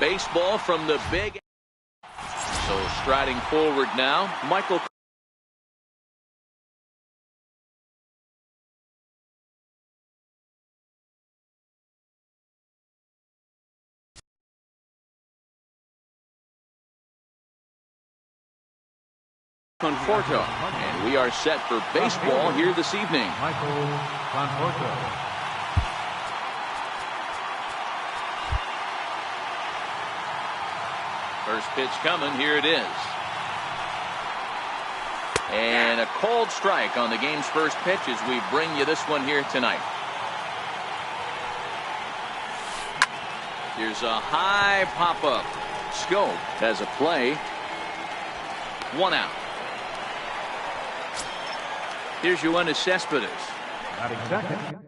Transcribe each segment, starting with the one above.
Baseball from the big. So striding forward now, Michael. Conforto, and we are set for baseball here this evening. Michael Conforto. First pitch coming, here it is. And a cold strike on the game's first pitch as we bring you this one here tonight. Here's a high pop-up. Scope has a play. 1 out. Here's Yoenis Cespedes. Batting second.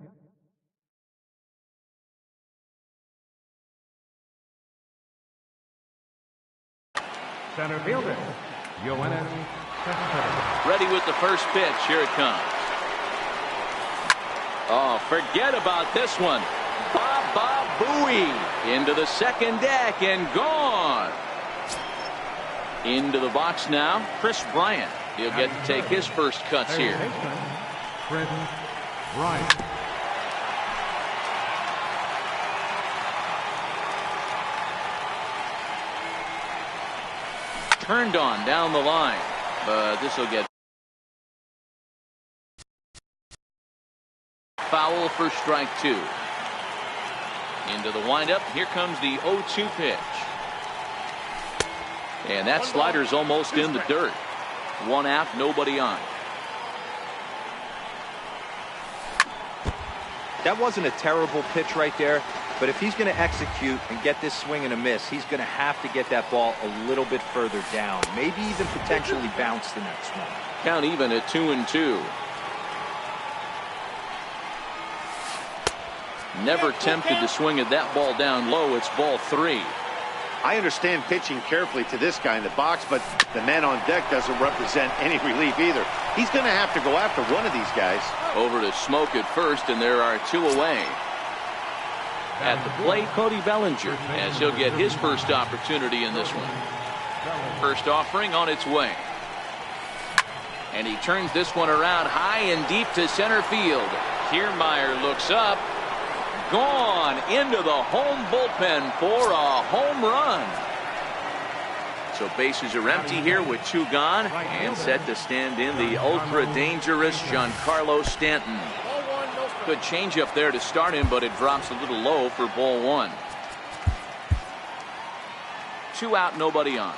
Center fielder, Yoenis Cespedes. Ready with the first pitch. Here it comes. Oh, forget about this one. Baba Booey into the second deck and gone. Into the box now, Chris Bryant. He'll get to take his first cuts here. Chris Bryant. Turned on down the line, but this will get foul for strike 2. Into the windup. Here comes the 0-2 pitch. And that slider's almost in the dirt. 1 out, nobody on. That wasn't a terrible pitch right there, but if he's going to execute and get this swing and a miss, he's going to have to get that ball a little bit further down, maybe even potentially bounce the next one. Count even at 2-2. Never tempted to swing at that ball down low. It's ball 3. I understand pitching carefully to this guy in the box, but the man on deck doesn't represent any relief either. He's going to have to go after one of these guys. Over to Smoke at first, and there are 2 away. At the plate, Cody Bellinger, as he'll get his first opportunity in this one. First offering on its way. And he turns this one around high and deep to center field. Kiermaier looks up. Gone into the home bullpen for a home run. So bases are empty here with 2 gone, and set to stand in the ultra dangerous Giancarlo Stanton. Good changeup there to start him, but it drops a little low for ball 1. 2 out, nobody on.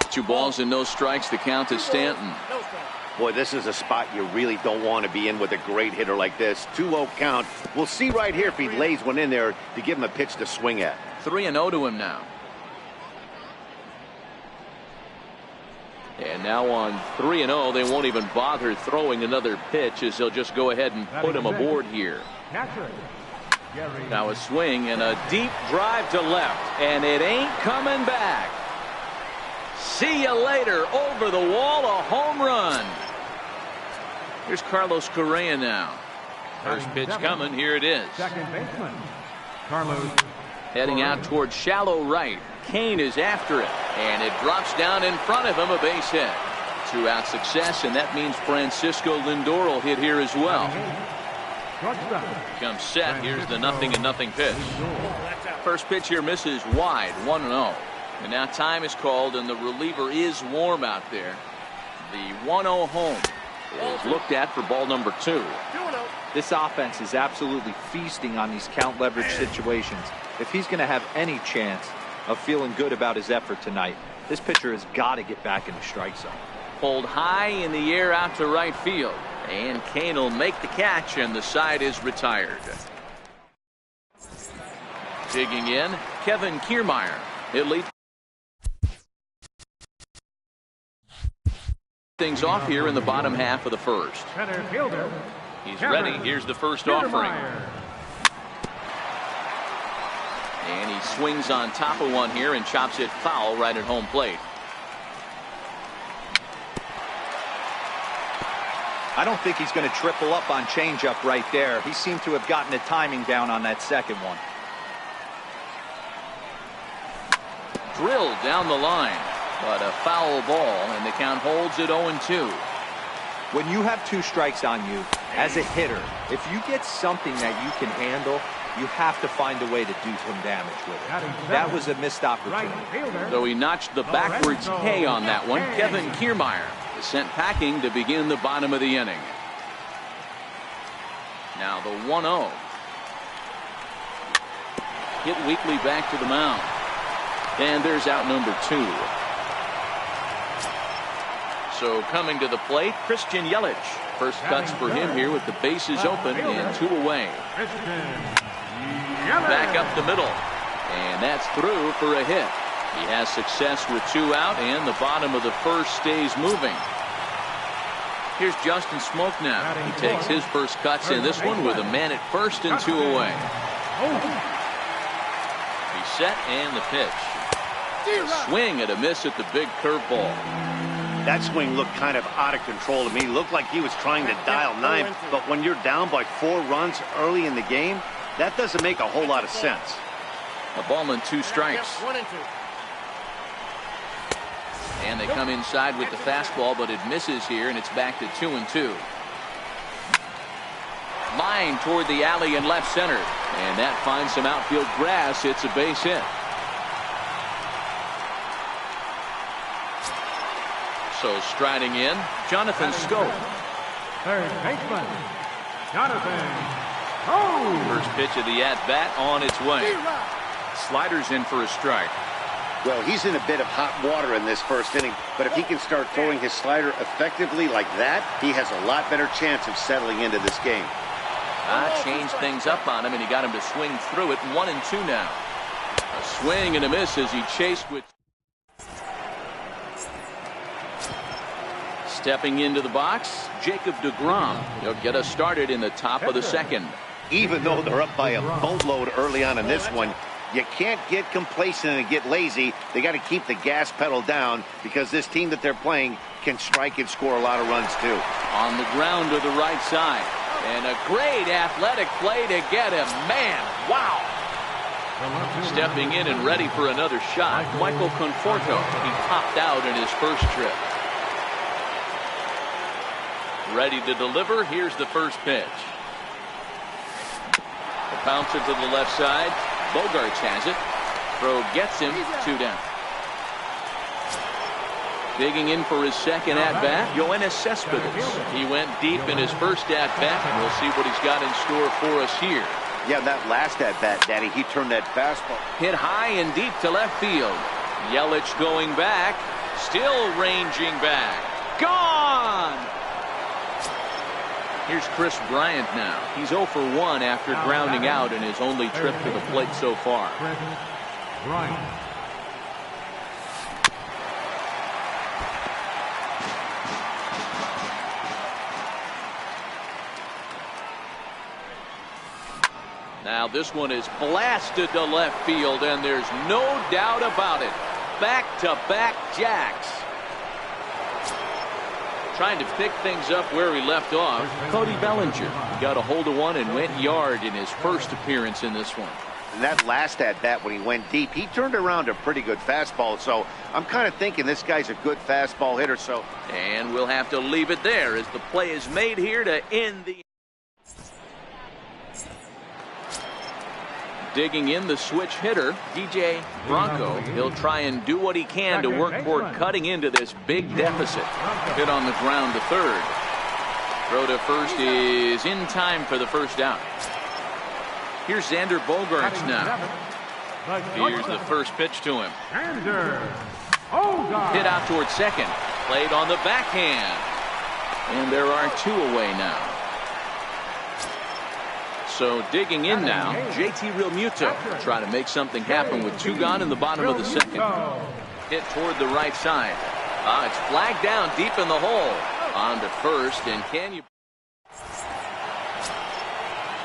Two balls and no strikes. The count to Stanton. Boy, this is a spot you really don't want to be in with a great hitter like this. 2-0 count. We'll see right here if he lays one in there to give him a pitch to swing at. 3-0 to him now. And now on 3-0, they won't even bother throwing another pitch, as they'll just go ahead and put him aboard here. Now a swing and a deep drive to left, and it ain't coming back. See you later. Over the wall, a home run. Here's Carlos Correa now. First pitch coming. Here it is. Second baseman, Carlos. Heading out towards shallow right. Kane is after it, and it drops down in front of him, a base hit. 2-out success, and that means Francisco Lindor will hit here as well. Comes set. Here's the 0-0 pitch. First pitch here misses wide. 1-0. And now time is called, and the reliever is warm out there. The 1-0 home is looked at for ball number 2. This offense is absolutely feasting on these count leverage situations. If he's going to have any chance of feeling good about his effort tonight, this pitcher has got to get back in the strike zone. Pulled high in the air out to right field, and Kane will make the catch, and the side is retired. Digging in, Kevin Kiermaier. It leads things off here in the bottom half of the first. He's ready. Here's the first offering. And he swings on top of one here and chops it foul right at home plate. I don't think he's going to triple up on changeup right there. He seemed to have gotten the timing down on that second one. Drilled down the line, but a foul ball, and the count holds at 0-2. When you have 2 strikes on you, as a hitter, if you get something that you can handle, you have to find a way to do some damage with it. That was a missed opportunity. So he notched the backwards K on that one. Kevin Kiermaier is sent packing to begin the bottom of the inning. Now the 1-0. Hit weakly back to the mound. And there's out number 2. So coming to the plate, Christian Yelich. First cuts for him here with the bases open and 2 away. Back up the middle. And that's through for a hit. He has success with 2 out, and the bottom of the first stays moving. Here's Justin Smoke now. He takes his first cuts in this one with a man at first and 2 away. He's set and the pitch. A swing and a miss at the big curveball. That swing looked kind of out of control to me. Looked like he was trying to dial 9, but when you're down by 4 runs early in the game, that doesn't make a whole lot of sense. A ball and 2 strikes. And they come inside with the fastball, but it misses here, and it's back to 2-2. Line toward the alley in left center, and that finds some outfield grass. It's a base hit. So striding in, Jonathan Scope. Third baseman, Jonathan Scope. First pitch of the at-bat on its way. Sliders in for a strike. Well, he's in a bit of hot water in this first inning, but if he can start throwing his slider effectively like that, he has a lot better chance of settling into this game. Changed things up on him, and he got him to swing through it. 1-2 now. A swing and a miss as he chased with. Stepping into the box, Jacob deGrom. He'll get us started in the top of the second. Even though they're up by a boatload early on in this one, you can't get complacent and get lazy. They got to keep the gas pedal down because this team that they're playing can strike and score a lot of runs too. On the ground to the right side. And a great athletic play to get him. Man, wow. Stepping in and ready for another shot, Michael Conforto. He popped out in his first trip. Ready to deliver. Here's the first pitch. The bouncer to the left side. Bogarts has it. Throw gets him. 2 down. Digging in for his second at-bat, Yoenis Cespedes. He went deep in his first at-bat, and we'll see what he's got in store for us here. Yeah, that last at-bat, Daddy, he turned that fastball. Hit high and deep to left field. Yelich going back. Still ranging back. Gone! Here's Chris Bryant now. He's 0 for 1 after grounding out in his only trip to the plate so far. Bryant. Now this one is blasted to left field, and there's no doubt about it. Back-to-back jacks. Trying to pick things up where he left off. Cody Bellinger. He got a hold of one and went yard in his first appearance in this one. And that last at-bat when he went deep, he turned around a pretty good fastball. So I'm kind of thinking this guy's a good fastball hitter. So, and we'll have to leave it there as the play is made here to end the. Digging in the switch hitter, DJ Bronco. He'll try and do what he can to work toward cutting into this big deficit. Hit on the ground to third. Throw to first is in time for the first out. Here's Xander Bogaerts now. Here's the first pitch to him. Hit out toward second. Played on the backhand. And there are 2 away now. So digging in now, JT Realmuto trying to make something happen with 2 gone in the bottom of the second. Hit toward the right side. It's flagged down deep in the hole. On to first, and can you...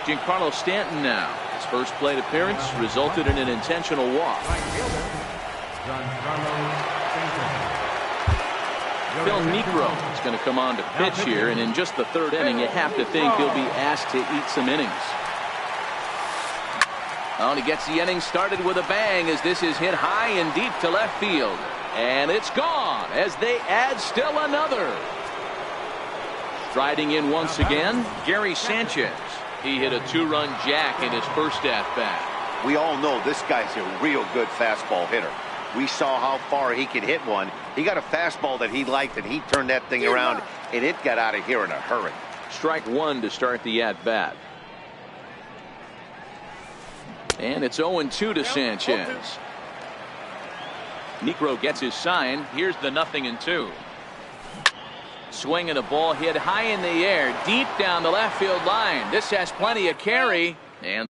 Giancarlo Stanton now. His first plate appearance resulted in an intentional walk. Phil Niekro is going to come on to pitch here, and in just the third inning, you have to think he'll be asked to eat some innings. Oh, and he gets the inning started with a bang as this is hit high and deep to left field. And it's gone as they add still another. Striding in once again, Gary Sanchez. He hit a 2-run jack in his first at-bat. We all know this guy's a real good fastball hitter. We saw how far he could hit one. He got a fastball that he liked, and he turned that thing around, and it got out of here in a hurry. Strike one to start the at-bat. And it's 0-2 to Sanchez. Niekro gets his sign. Here's the 0-2. Swing and a ball hit high in the air, deep down the left field line. This has plenty of carry. And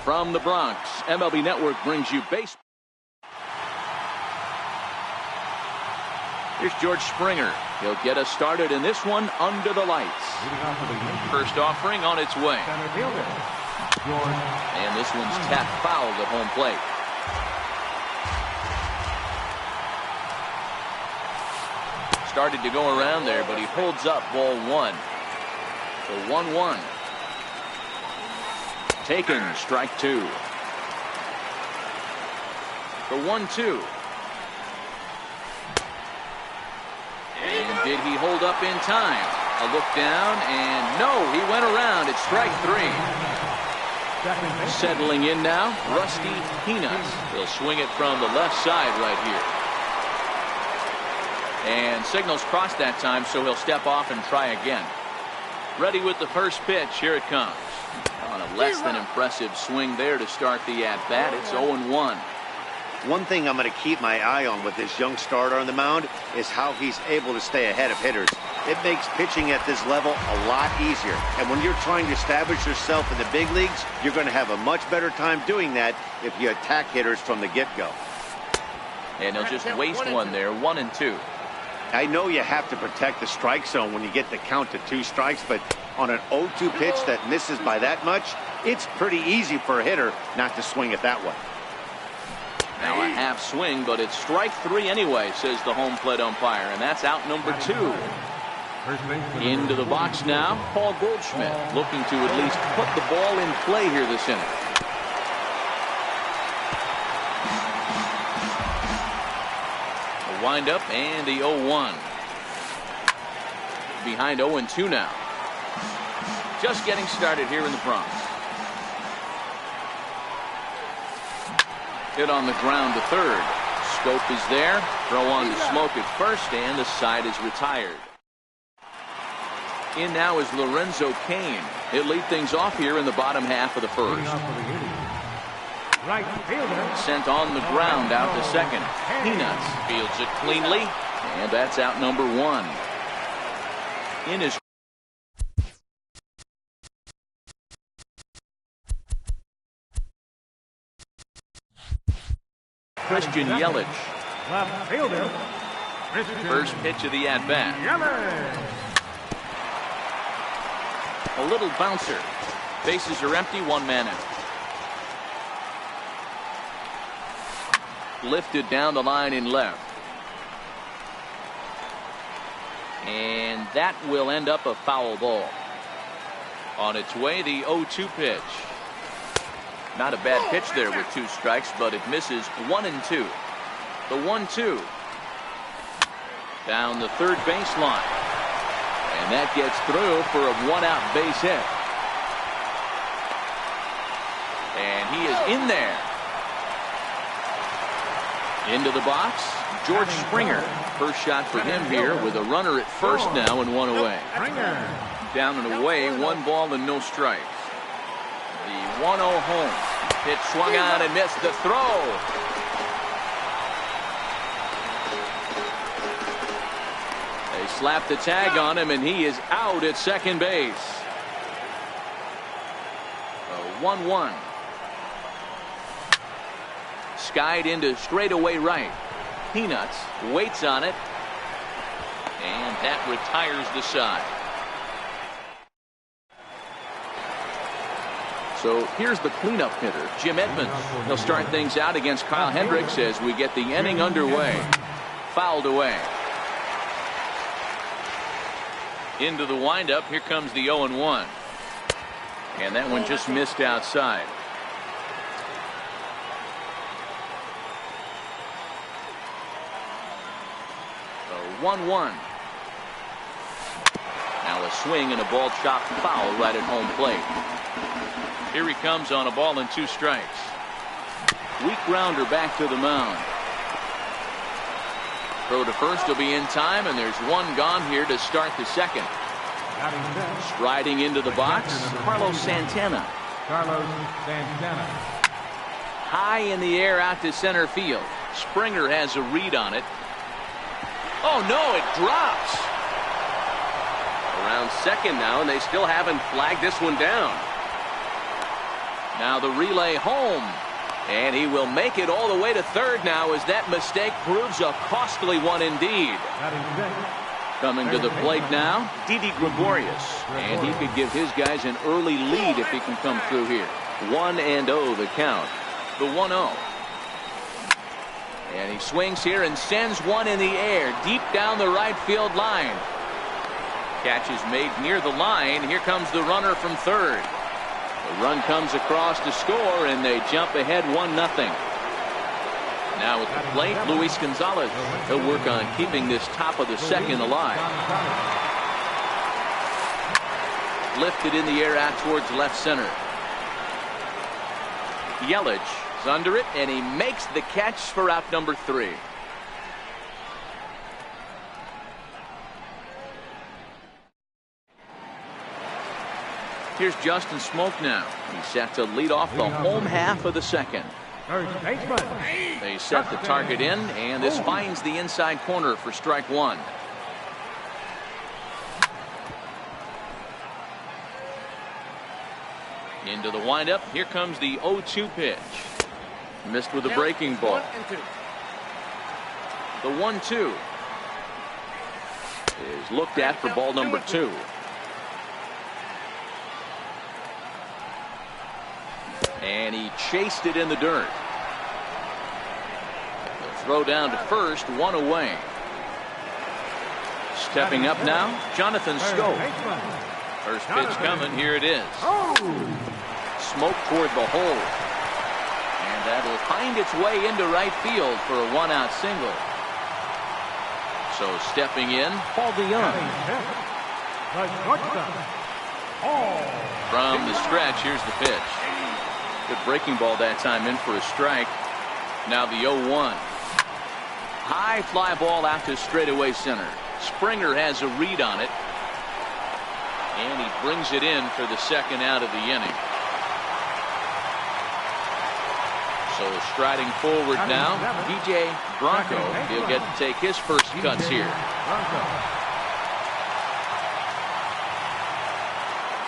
From the Bronx, MLB Network brings you baseball. Here's George Springer. He'll get us started in this one under the lights. First offering on its way. And this one's tapped foul at home plate. Started to go around there, but he holds up ball one. So 1-1. Taken, strike two. The 1-2. And did he hold up in time? A look down, and no, he went around. It's strike three. Settling in now, Rusty Peanuts. He'll swing it from the left side right here. And signals crossed that time, so he'll step off and try again. Ready with the first pitch. Here it comes. On a less than impressive swing there to start the at-bat. It's 0-1. One thing I'm going to keep my eye on with this young starter on the mound is how he's able to stay ahead of hitters. It makes pitching at this level a lot easier. And when you're trying to establish yourself in the big leagues, you're going to have a much better time doing that if you attack hitters from the get-go. And he'll just waste one there, 1-2. I know you have to protect the strike zone when you get the count to 2 strikes, but on an 0-2 pitch that misses by that much, it's pretty easy for a hitter not to swing it that way. Now a half swing, but it's strike three anyway, says the home plate umpire, and that's out number 2. Into the box now, Paul Goldschmidt, looking to at least put the ball in play here this inning. A windup and the 0-1. Behind 0-2 now. Just getting started here in the Bronx. Hit on the ground to third. Scope is there. Throw on to Smoke at first, and the side is retired. In now is Lorenzo Cain. He'll lead things off here in the bottom half of the first. Sent on the ground out to second. Peanuts fields it cleanly, and that's out number 1. In his Christian Yelich. Left fielder. First pitch of the at-bat. A little bouncer. Bases are empty, 1 man out. Lifted down the line in left. And that will end up a foul ball. On its way, the 0-2 pitch. Not a bad pitch there with 2 strikes, but it misses 1-2. The 1-2. Down the third baseline. And that gets through for a 1-out base hit. And he is in there. Into the box, George Springer. First shot for him here with a runner at first now and 1 away. Down and away, 1 ball and no strikes. The 1-0 home. Pitch swung on and missed the throw. They slapped the tag on him, and he is out at second base. 1-1. Skied into straightaway right. Peanuts waits on it, and that retires the side. So here's the cleanup hitter, Jim Edmonds. He'll start things out against Kyle Hendricks as we get the inning underway. Fouled away. Into the windup. Here comes the 0-1. And that one just missed outside. 1-1. Now a swing and a ball chopped foul right at home plate. Here he comes on a ball and 2 strikes. Weak grounder back to the mound. Throw to first will be in time, and there's 1 gone here to start the second. Striding into the box, Carlos Santana. High in the air out to center field. Springer has a read on it. Oh no, it drops. Around second now, and they still haven't flagged this one down. Now the relay home. And he will make it all the way to third now as that mistake proves a costly one indeed. Coming to the plate now, Didi Gregorius. And he could give his guys an early lead if he can come through here. 1-0 the count. The 1-0. And he swings here and sends one in the air deep down the right field line. Catch is made near the line. Here comes the runner from third. The run comes across to score, and they jump ahead 1-0. Now at the plate, Luis Gonzalez. He'll work on keeping this top of the second alive. Lifted in the air out towards left center. Yelich is under it, and he makes the catch for out number 3. Here's Justin Smoke now. He's set to lead off the home half of the second. They set the target in, and this finds the inside corner for strike 1. Into the windup. Here comes the 0-2 pitch. Missed with a breaking ball. The 1-2 is looked at for ball number 2. And he chased it in the dirt. The throw down to first, 1 away. Stepping up now, Jonathan Schoop. First pitch coming, here it is. Smoke toward the hole. And that will find its way into right field for a 1-out single. So stepping in, Paul DeYoung. From the stretch, here's the pitch. Good breaking ball that time, in for a strike. Now the 0-1. High fly ball out to straightaway center. Springer has a read on it. And he brings it in for the second out of the inning. So striding forward now, DJ Bronco. He'll get to take his first cuts here.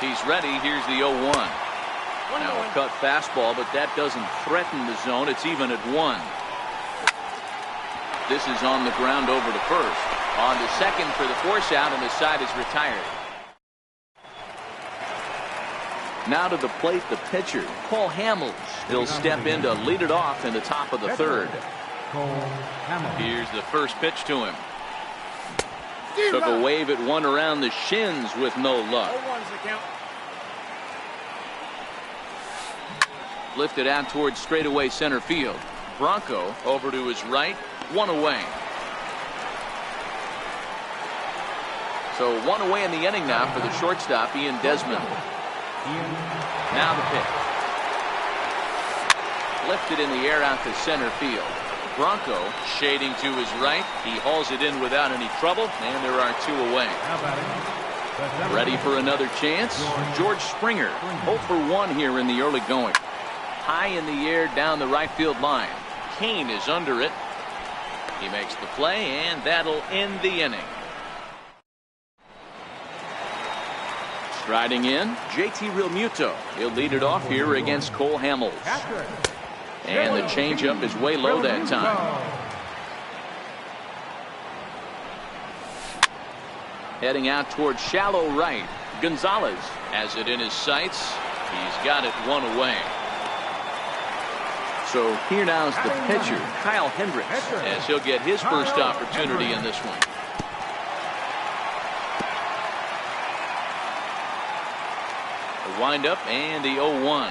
He's ready. Here's the 0-1. Now a cut fastball, but that doesn't threaten the zone. It's even at 1. This is on the ground over to first. On to second for the force out, and the side is retired. Now to the plate, the pitcher, Cole Hamels. He'll step in to lead it off in the top of the third. Here's the first pitch to him. Took a wave at one around the shins with no luck. Lifted out towards straightaway center field. Bronco over to his right, 1 away. So 1 away in the inning now for the shortstop, Ian Desmond. Now the pitch. Lifted in the air out to center field. Bronco shading to his right. He hauls it in without any trouble, and there are 2 away. Ready for another chance? George Springer, 0 for 1 here in the early going. High in the air down the right field line. Kane is under it. He makes the play, and that'll end the inning. Striding in, JT Realmuto. He'll lead it off here against Cole Hamels. And the changeup is way low that time. Heading out towards shallow right. Gonzalez has it in his sights. He's got it 1 away. So here now is the pitcher, Kyle Hendricks, as he'll get his first opportunity in this one. The windup and the 0-1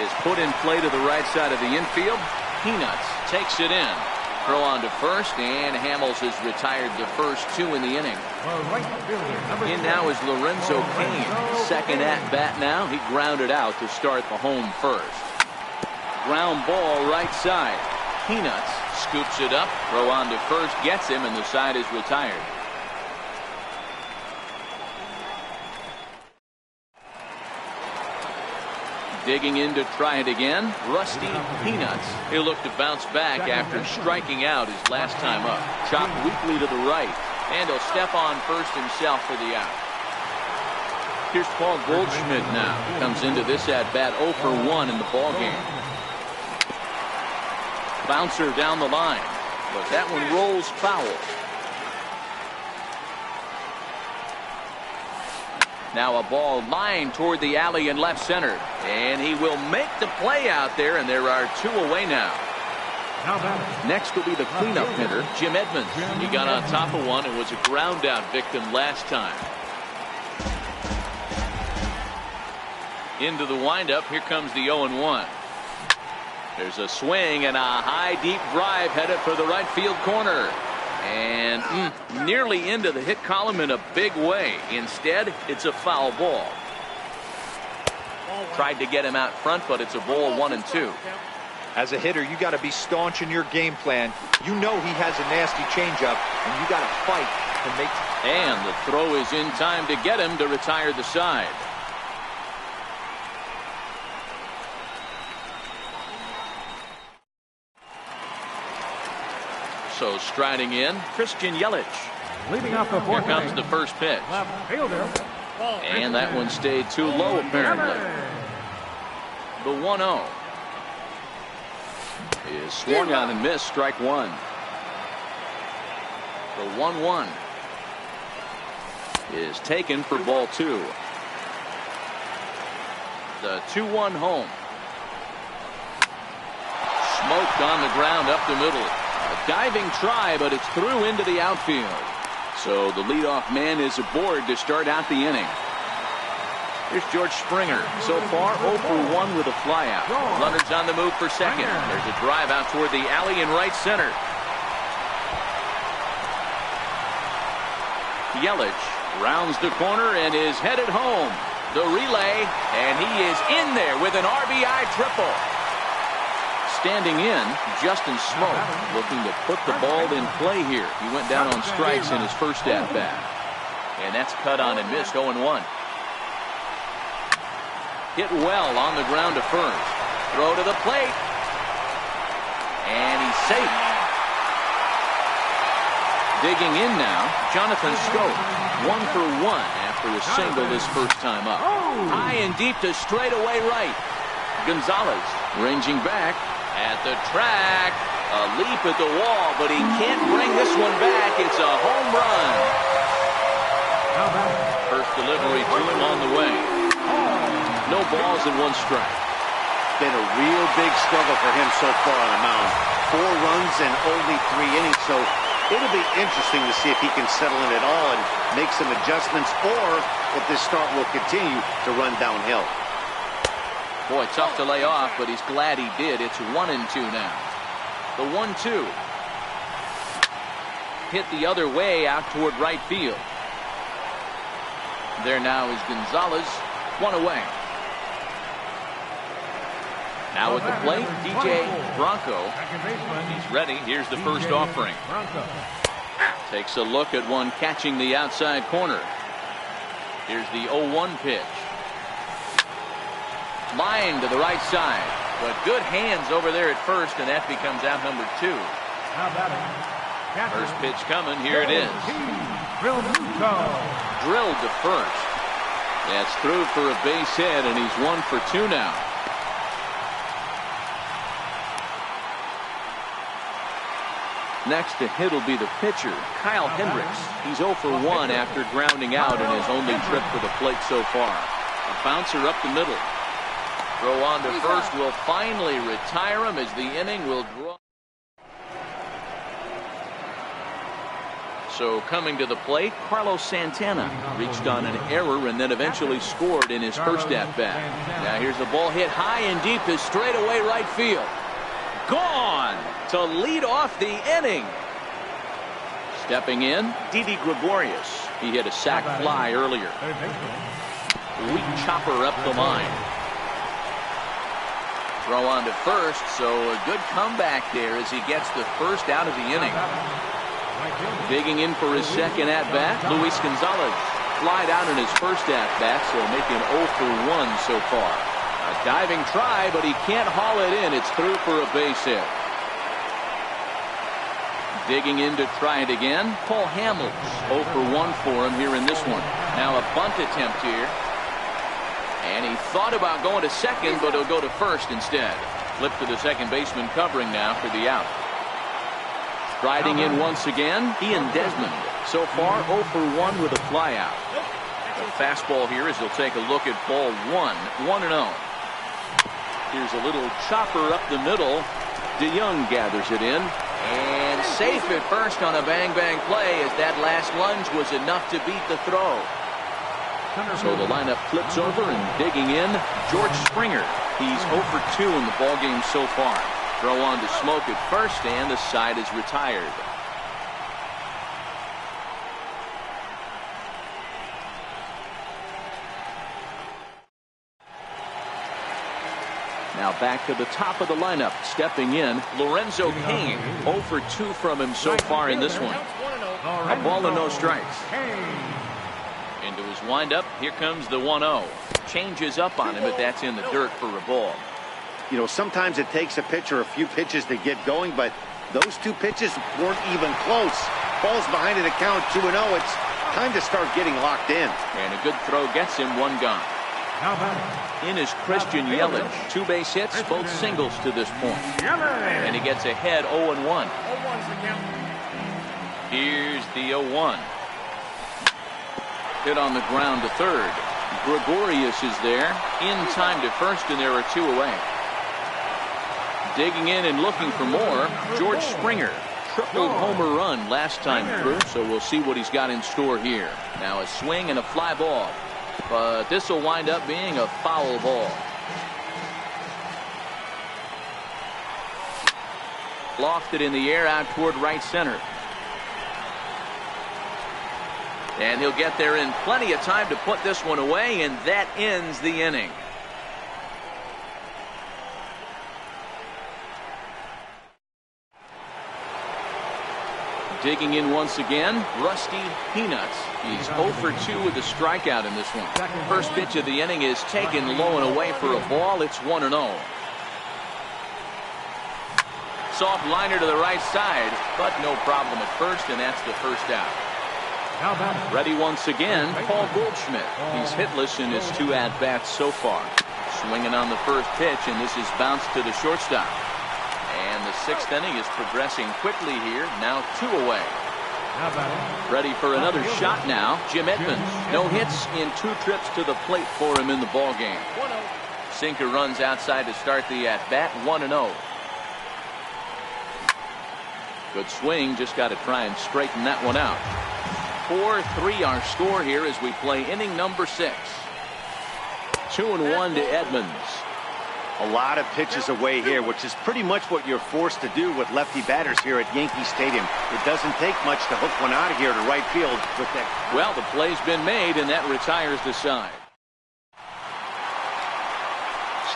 is put in play to the right side of the infield. Peanuts takes it in. Throw on to first, and Hamels has retired the first 2 in the inning. In now is Lorenzo Cain. Second at bat now. He grounded out to start the home first. Ground ball right side. Peanuts scoops it up. Throw on to first, gets him, and the side is retired. Digging in to try it again, Rusty Peanuts. He'll look to bounce back after striking out his last time up. Chopped weakly to the right, and he'll step on first himself for the out. Here's Paul Goldschmidt now. Comes into this at-bat 0 for 1 in the ballgame. Bouncer down the line, but that one rolls foul. Now a ball lined toward the alley in left center, and he will make the play out there, and there are 2 away now. Next will be the cleanup hitter, Jim Edmonds. He got on top of one and was a ground out victim last time. Into the windup, here comes the 0-1. There's a swing and a high deep drive headed for the right field corner. And nearly into the hit column in a big way. Instead, it's a foul ball. Tried to get him out front, but it's a ball 1-2. As a hitter, you got to be staunch in your game plan. You know he has a nasty changeup, and you got to fight to make. And the throw is in time to get him to retire the side. So striding in, Christian Yelich. Leading off the Here fourth comes inning, the first pitch. left fielder. And that one stayed too low, apparently. The 1-0 is swung on and missed, strike one. The 1-1 is taken for ball 2. The 2-1 home. Smoked on the ground up the middle. A diving try, but it's through into the outfield. So the leadoff man is aboard to start out the inning. Here's George Springer. So far 0 for 1 with a flyout. Runners on the move for second. There's a drive out toward the alley in right center. Yelich rounds the corner and is headed home. The relay, and he is in there with an RBI triple. Standing in, Justin Smoke looking to put the ball in play here. He went down on strikes in his first at-bat. And that's cut on and missed, 0-1. Hit well on the ground to first. Throw to the plate. And he's safe. Digging in now, Jonathan Scope. 1 for 1 after a single his first time up. High and deep to straightaway right. Gonzalez ranging back. At the track, a leap at the wall, but he can't bring this one back. It's a home run. First delivery to him on the way. No balls and 1 strike. Been a real big struggle for him so far on the mound. 4 runs and only 3 innings, so it'll be interesting to see if he can settle in at all and make some adjustments, or if this start will continue to run downhill. Boy, tough to lay off, but he's glad he did. It's 1-2 now. The 1-2. Hit the other way out toward right field. There now is Gonzalez. 1 away. Now at the plate, DJ Bronco. He's ready. Here's the first offering. Takes a look at one catching the outside corner. Here's the 0-1 pitch. Line to the right side, but good hands over there at first, and that becomes out number 2. First pitch coming. Here it is. Drilled to first. That's through for a base hit, and he's 1 for 2 now. Next to hit will be the pitcher, Kyle Hendricks. He's 0 for 1 after grounding out in his only trip to the plate so far. A bouncer up the middle. Throw on to first will finally retire him as the inning will draw. So coming to the plate, Carlos Santana reached on an error and then eventually scored in his first at-bat. Now here's the ball hit high and deep to straightaway right field. Gone to lead off the inning. Stepping in, Didi Gregorius. He hit a sac fly earlier. Weak chopper up the line. Throw on to first, so a good comeback there as he gets the first out of the inning. Digging in for his second at-bat, Luis Gonzalez. Flied out in his first at-bat, so making 0 for 1 so far. A diving try, but he can't haul it in. It's through for a base hit. Digging in to try it again, Paul Hamels. 0 for 1 for him here in this one. Now a bunt attempt here. And he thought about going to second, but he'll go to first instead. Flip to the second baseman covering now for the out. Striding in once again, Ian Desmond. So far 0 for 1 with a flyout. The fastball here as he'll take a look at ball 1-0. Here's a little chopper up the middle. DeYoung gathers it in. And safe at first on a bang-bang play as that last lunge was enough to beat the throw. So the lineup flips over and digging in, George Springer. He's 0 for 2 in the ballgame so far. Throw on to Smoke at first, and the side is retired. Now back to the top of the lineup. Stepping in, Lorenzo Cain. 0 for 2 from him so far in this one. A ball and no strikes. Into his windup. Here comes the 1-0. Changes up on him, but that's in the dirt for a ball. You know, sometimes it takes a pitcher a few pitches to get going, but those 2 pitches weren't even close. Falls behind at a count 2-0. It's time to start getting locked in. And a good throw gets him, 1 gone. In is Christian Yelich. 2 base hits, both singles to this point. And he gets ahead 0-1. Here's the 0-1. Hit on the ground to third. Gregorius is there. In time to first, and there are 2 away. Digging in and looking for more, George Springer. Triple homer run last time through, so we'll see what he's got in store here. Now a swing and a fly ball. But this will wind up being a foul ball. Lofted in the air out toward right center. And he'll get there in plenty of time to put this one away, and that ends the inning. Digging in once again, Rusty Peanuts. He's 0 for 2 with a strikeout in this one. First pitch of the inning is taken low and away for a ball. It's 1-0. Soft liner to the right side, but no problem at first, and that's the first out. Ready once again, Paul Goldschmidt. He's hitless in his 2 at-bats so far. Swinging on the first pitch, and this is bounced to the shortstop. And the 6th inning is progressing quickly here. Now 2 away. Ready for another shot now. Jim Edmonds. No hits in 2 trips to the plate for him in the ballgame. Sinker runs outside to start the at-bat. 1-0. Good swing. Just got to try and straighten that one out. 4-3 our score here as we play inning number 6. 2-1 to Edmonds. A lot of pitches away here, which is pretty much what you're forced to do with lefty batters here at Yankee Stadium. It doesn't take much to hook one out of here to right field with that. Well, the play's been made, and that retires the side.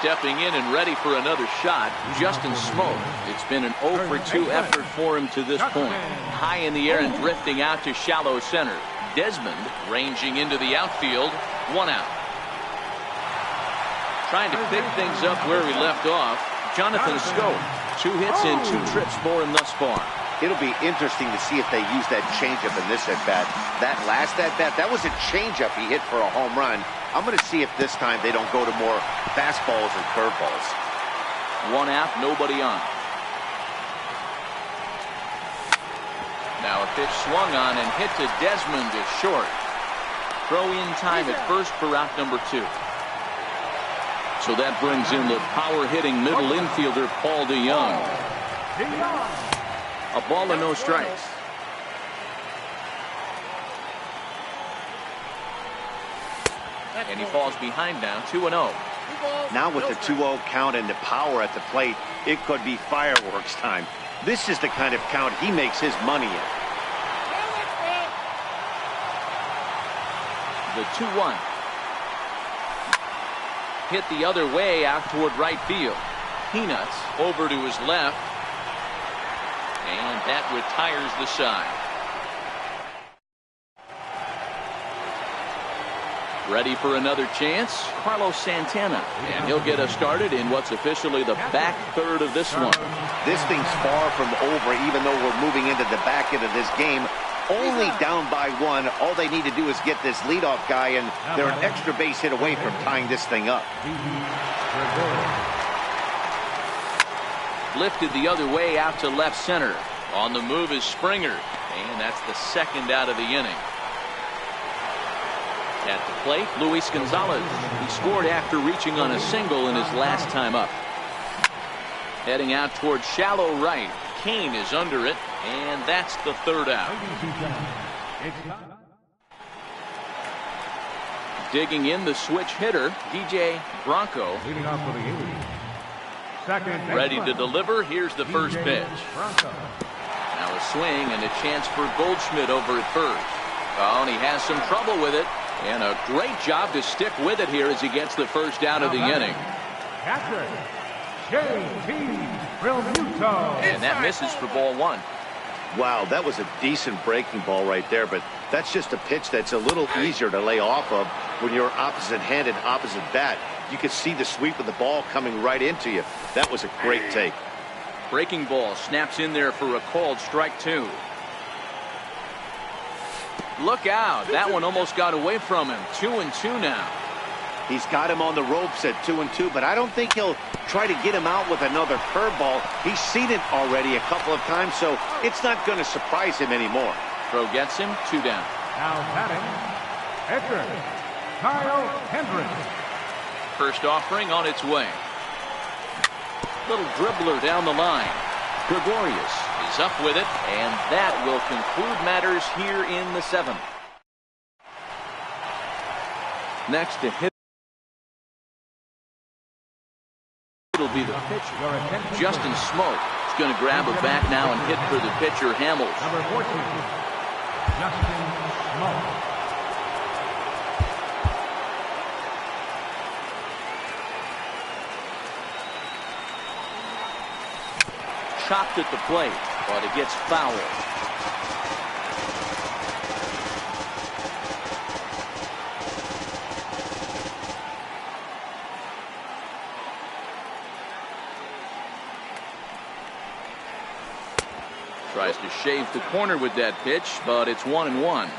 Stepping in and ready for another shot, Justin Smoke. It's been an 0 for 2 effort for him to this point. High in the air and drifting out to shallow center. Desmond ranging into the outfield. 1 out. Trying to pick things up where we left off, Jonathan Scope. 2 hits and 2 trips for him thus far. It'll be interesting to see if they use that changeup in this at-bat. That last at-bat, that was a changeup he hit for a home run. I'm going to see if this time they don't go to more fastballs and curveballs. 1 out, nobody on. Now a pitch swung on and hit to Desmond is short. Throw in time at first for out number 2. So that brings in the power-hitting middle infielder, Paul DeYoung. A ball and no strikes. And he falls behind now, 2-0. Now with the 2-0 count and the power at the plate, it could be fireworks time. This is the kind of count he makes his money in. The 2-1. Hit the other way out toward right field. Peanuts over to his left. And that retires the side. Ready for another chance, Carlos Santana. And he'll get us started in what's officially the back third of this one. This thing's far from over, even though we're moving into the back end of this game. only down by 1. All they need to do is get this leadoff guy, and they're an extra base hit away from tying this thing up. Lifted the other way out to left center. On the move is Springer, and that's the second out of the inning. At the plate, Luis Gonzalez. He scored after reaching on a single in his last time up. Heading out towards shallow right. Kane is under it, and that's the third out. Digging in the switch hitter, DJ Bronco. Leading off for the Indians. Second. Ready to deliver. Here's the first pitch. Now a swing and a chance for Goldschmidt over at first. Oh, and he has some trouble with it. And a great job to stick with it here as he gets the first out of the inning. Catcher, J.T. Realmuto. And that misses for ball 1. Wow, that was a decent breaking ball right there, but that's just a pitch that's a little easier to lay off of when you're opposite-handed, opposite bat. You could see the sweep of the ball coming right into you. That was a great take. Breaking ball snaps in there for a called strike 2. Look out. That one almost got away from him. 2-2 now. He's got him on the ropes at 2-2, but I don't think he'll try to get him out with another curveball. He's seen it already a couple of times, so it's not going to surprise him anymore. Throw gets him. 2 down. Now batting, pitcher, Kyle Hendricks. First offering on its way. Little dribbler down the line. Gregorius is up with it, and that will conclude matters here in the 7th. Next to hit, it'll be the pitcher. Justin Smoke is going to grab it back now and hit for the pitcher, Hamels. Number 14, Justin Smoke. Chopped at the plate, but it gets fouled. Tries to shave the corner with that pitch, but it's 1-1.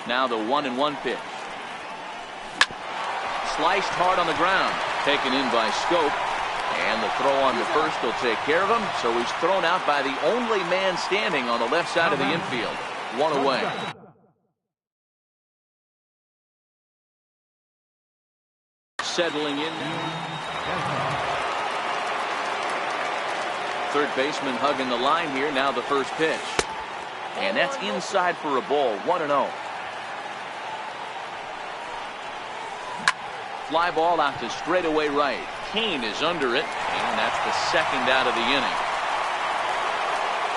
Now the 1-1 pitch. Sliced hard on the ground, taken in by Scope. And the throw on the first will take care of him. So he's thrown out by the only man standing on the left side of the infield. 1 away. Settling in. Third baseman hugging the line here. Now the first pitch. And that's inside for a ball. 1-0. Fly ball out to straightaway right. Kane is under it, and that's the second out of the inning.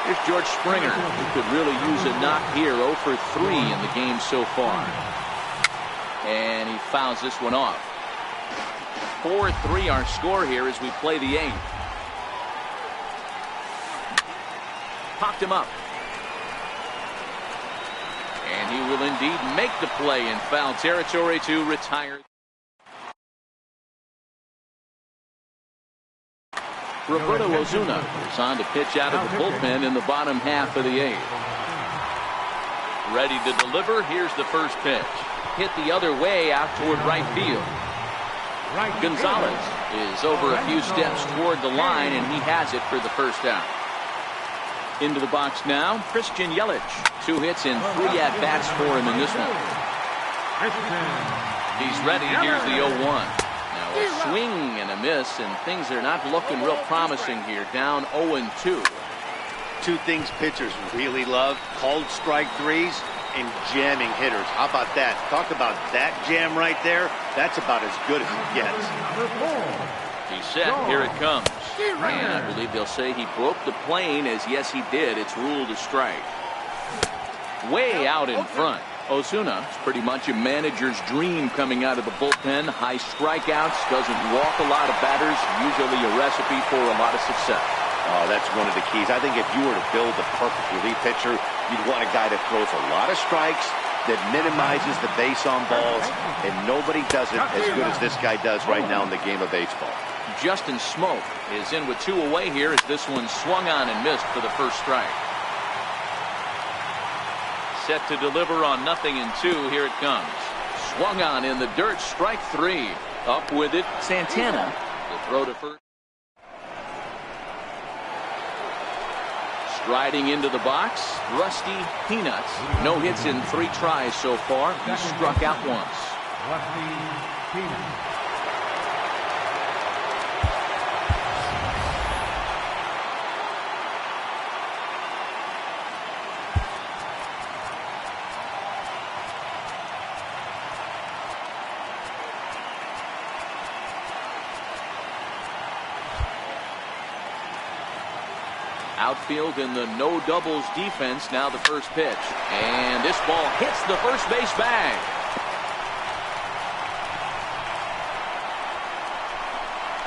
Here's George Springer, who could really use a knock here. 0 for 3 in the game so far. And he fouls this one off. 4-3 our score here as we play the 8th. Popped him up. And he will indeed make the play in foul territory to retire. Roberto Osuna is on to pitch out of the bullpen in the bottom half of the 8th. Ready to deliver. Here's the first pitch. Hit the other way out toward right field. Gonzalez is over a few steps toward the line, and he has it for the first out. Into the box now, Christian Yelich. 2 hits and 3 at-bats for him in this one. He's ready. Here's the 0-1. A swing and a miss, and things are not looking real promising here. Down 0-2. 2 things pitchers really love: called strike 3s and jamming hitters. How about that? Talk about that jam right there. That's about as good as it gets. He's set. Here it comes. And I believe they'll say he broke the plane, as yes he did. It's ruled a strike. Way out in front. Osuna is pretty much a manager's dream coming out of the bullpen. High strikeouts, doesn't walk a lot of batters, usually a recipe for a lot of success. Oh, that's one of the keys. I think if you were to build the perfect relief pitcher, you'd want a guy that throws a lot of strikes, that minimizes the base on balls, and nobody does it as good as this guy does right now in the game of baseball. Justin Smoke is in with 2 away here as this one swung on and missed for the first strike. Set to deliver on 0-2. Here it comes. Swung on in the dirt. Strike 3. Up with it, Santana. The throw to first. Striding into the box, Rusty Peanuts. No hits in 3 tries so far. He struck out once. Rusty Peanuts. Outfield in the no doubles defense. Now the first pitch. And this ball hits the first base bag.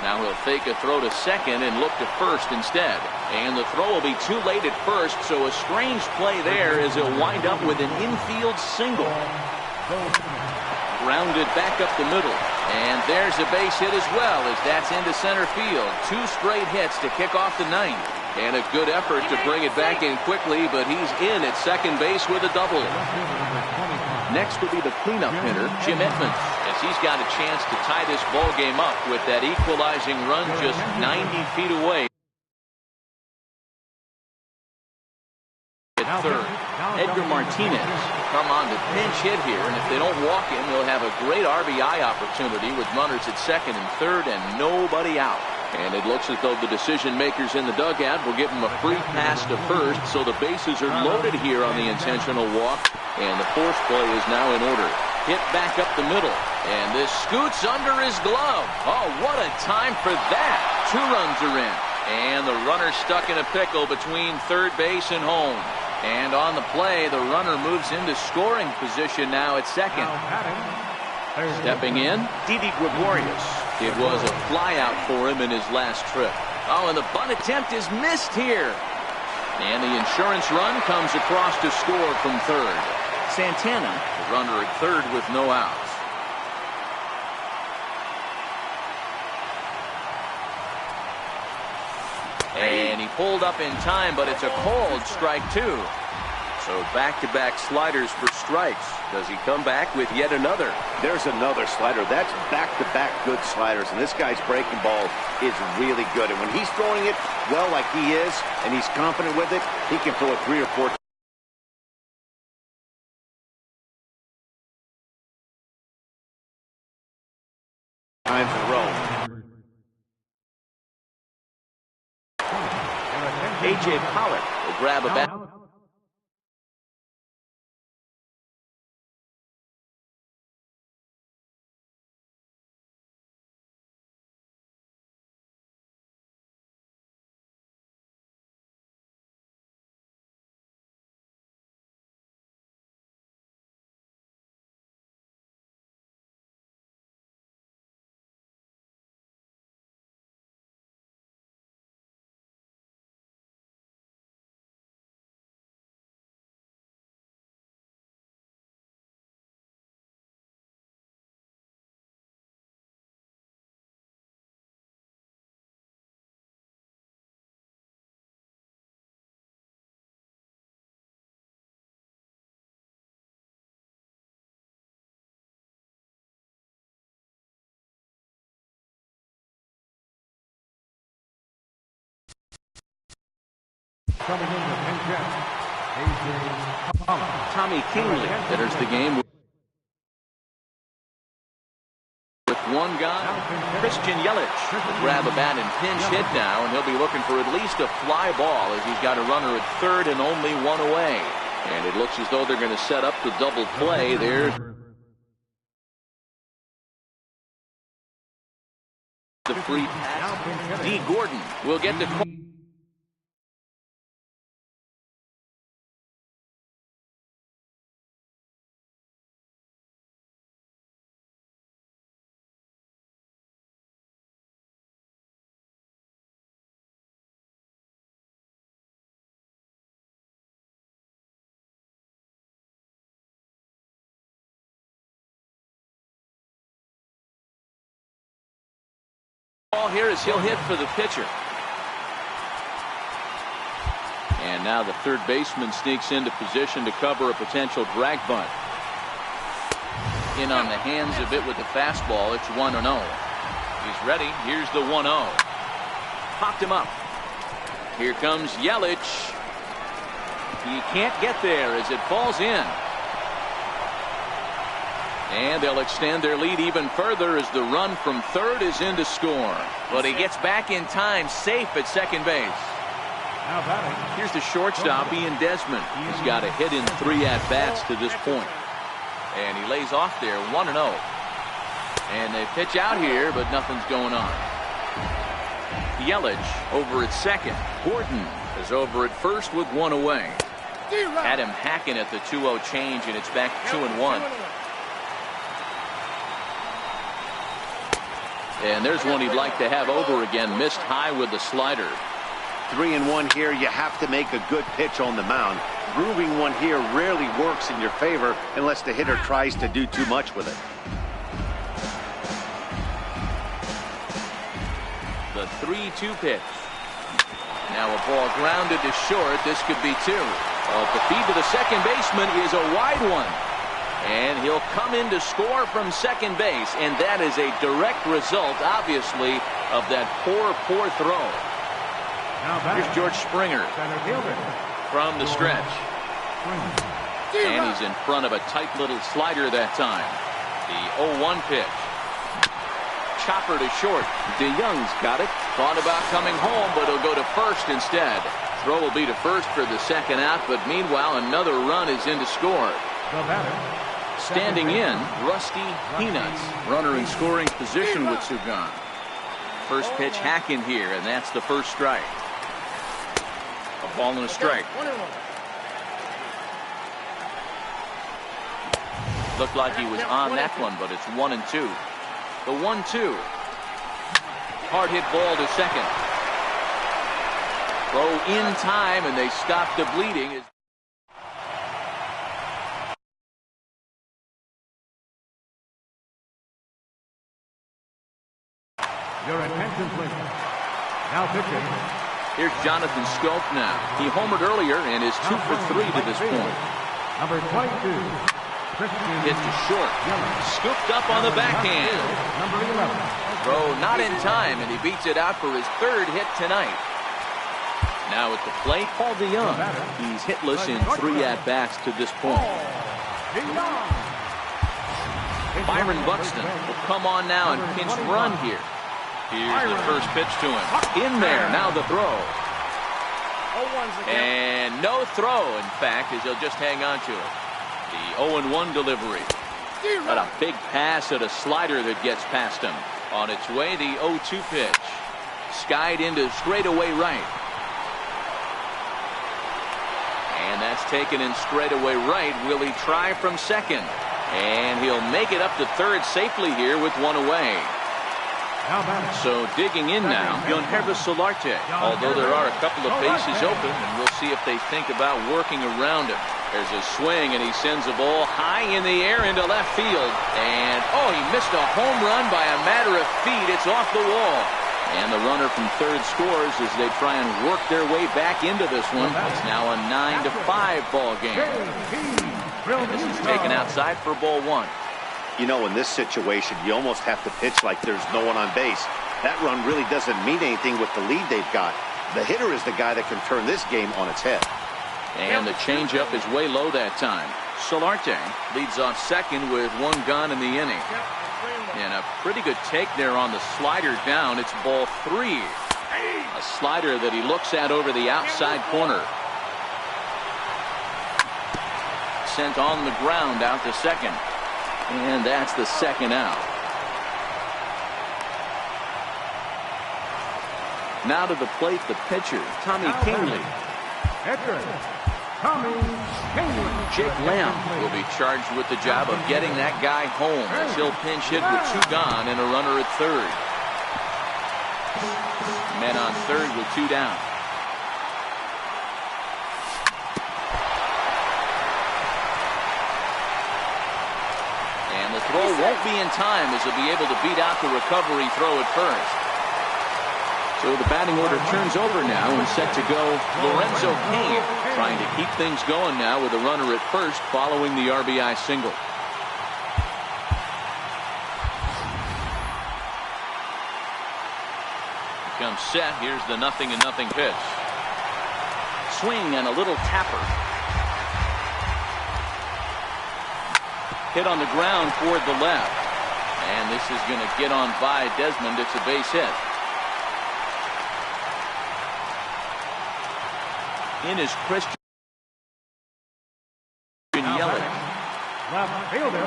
Now he'll fake a throw to second and look to first instead. And the throw will be too late at first, so a strange play there as he'll wind up with an infield single. Grounded back up the middle. And there's a base hit as well as that's into center field. 2 straight hits to kick off the 9th. And a good effort to bring it back in quickly, but he's in at second base with a double. Next will be the cleanup hitter, Jim Edmonds, as he's got a chance to tie this ball game up with that equalizing run just 90 feet away. At third, Edgar Martinez come on to pinch hit here, and if they don't walk him, he'll have a great RBI opportunity with runners at second and third and nobody out. And it looks as though the decision makers in the dugout will give him a free pass to first, so the bases are loaded here on the intentional walk, and the force play is now in order. Hit back up the middle, and this scoots under his glove. Oh, what a time for that. 2 runs are in, and the runner stuck in a pickle between third base and home. And on the play, the runner moves into scoring position now at second. Stepping in, Didi Gregorius. It was a flyout for him in his last trip. Oh, and the bunt attempt is missed here. And the insurance run comes across to score from third. Santana, the runner at third with no outs. And he pulled up in time, but it's a called strike 2. So back-to-back sliders for strikes. Does he come back with yet another? There's another slider. That's back-to-back good sliders, and this guy's breaking ball is really good. And when he's throwing it well like he is, and he's confident with it, he can throw it 3 or 4 times in a row. A.J. Pollock will grab a bat. Coming in to pinch hit, A.J. Pollock. Tommy Kingley enters the game with 1 guy. Christian Yelich will grab a bat and pinch hit now, and he'll be looking for at least a fly ball as he's got a runner at third and only 1 away. And it looks as though they're going to set up the double play there. The free pass. D. Gordon will get the Ball here as he'll hit for the pitcher. And now the third baseman sneaks into position to cover a potential drag bunt. In on the hands of it with the fastball. It's 1-0. He's ready. Here's the 1-0. Popped him up. Here comes Yelich. He can't get there as it falls in. And they'll extend their lead even further as the run from third is in to score. But he gets back in time, safe at second base. Here's the shortstop, Ian Desmond. He's got a hit in 3 at-bats to this point. And he lays off there, 1-0. And they pitch out here, but nothing's going on. Yelich over at second. Gordon is over at first with 1 away. Had him hacking at the 2-0 change, and it's back 2-1. And there's one he'd like to have over again. Missed high with the slider. 3-1 here. You have to make a good pitch on the mound. Grooving one here rarely works in your favor unless the hitter tries to do too much with it. The 3-2 pitch. Now a ball grounded to short. This could be 2. The feed to the second baseman is a wide one. And he'll come in to score from second base. And that is a direct result, obviously, of that poor throw. Here's George Springer from the stretch. And he's in front of a tight little slider that time. The 0-1 pitch. Chopper to short. DeYoung's got it. Thought about coming home, but he'll go to first instead. Throw will be to first for the second out, but meanwhile another run is in to score. Standing in, Rusty Peanuts. Runner in scoring position with Sugan. First pitch hack in here, and that's the first strike. A ball and a strike. Looked like he was on that one, but it's 1-2. The 1-2. Hard hit ball to second. Throw in time, and they stop the bleeding. Your attention, please. Now pitching. Here's Jonathan Scope now. He homered earlier and is 2 for 3 to this point. Number 22. Hit to short. Scooped up on the backhand. Number 11. Throw not in time, and he beats it out for his third hit tonight. Now at the plate, Paul DeYoung. He's hitless in 3 at-bats to this point. Byron Buxton will come on now and pinch run here. Here's the first pitch to him. In there, now the throw. And no throw, in fact, as he'll just hang on to it. The 0-1 delivery. Got a big pass at a slider that gets past him. On its way, the 0-2 pitch. Skied into straightaway right. And that's taken in straightaway right. Will he try from second? And he'll make it up to third safely here with 1 away. So digging in now, Yonhervis Solarte. Although there are a couple of bases open, and we'll see if they think about working around him. There's a swing, and he sends a ball high in the air into left field. And, oh, he missed a home run by a matter of feet. It's off the wall. And the runner from third scores as they try and work their way back into this one. It's now a 9-5 ball game. And this is taken outside for ball 1. You know, in this situation, you almost have to pitch like there's no one on base. That run really doesn't mean anything with the lead they've got. The hitter is the guy that can turn this game on its head. And the changeup is way low that time. Solarte leads off second with 1 gone in the inning. And a pretty good take there on the slider down. It's ball 3. A slider that he looks at over the outside corner. Sent on the ground out to second. And that's the second out. Now to the plate, the pitcher, Tommy Kingley. Jake Lamb will be charged with the job of getting that guy home as he'll pinch hit with 2 gone and a runner at third. Men on third with 2 down. And the throw won't be in time as he'll be able to beat out the recovery throw at first. So the batting order turns over now and set to go Lorenzo Cain, trying to keep things going now with a runner at first following the RBI single. Comes set. Here's the 0-0 pitch. Swing and a little tapper. Hit on the ground toward the left. And this is going to get on by Desmond. It's a base hit. In is Christian Yelich. Left fielder.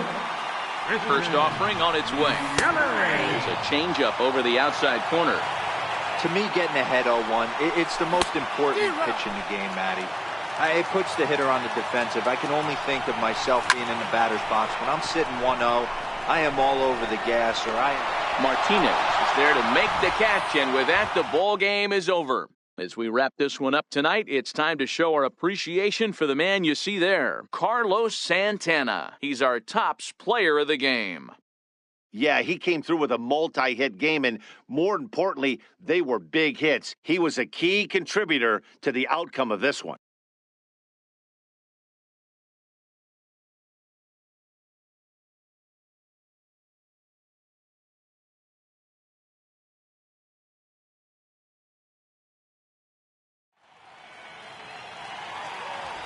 First offering on its way. There's a changeup over the outside corner. To me, getting ahead 0-1, it's the most important pitch in the game, Matty. It puts the hitter on the defensive. I can only think of myself being in the batter's box. When I'm sitting 1-0, I am all over the gas. Martinez is there to make the catch, and with that, the ball game is over. As we wrap this one up tonight, it's time to show our appreciation for the man you see there, Carlos Santana. He's our tops player of the game. Yeah, he came through with a multi-hit game, and more importantly, they were big hits. He was a key contributor to the outcome of this one.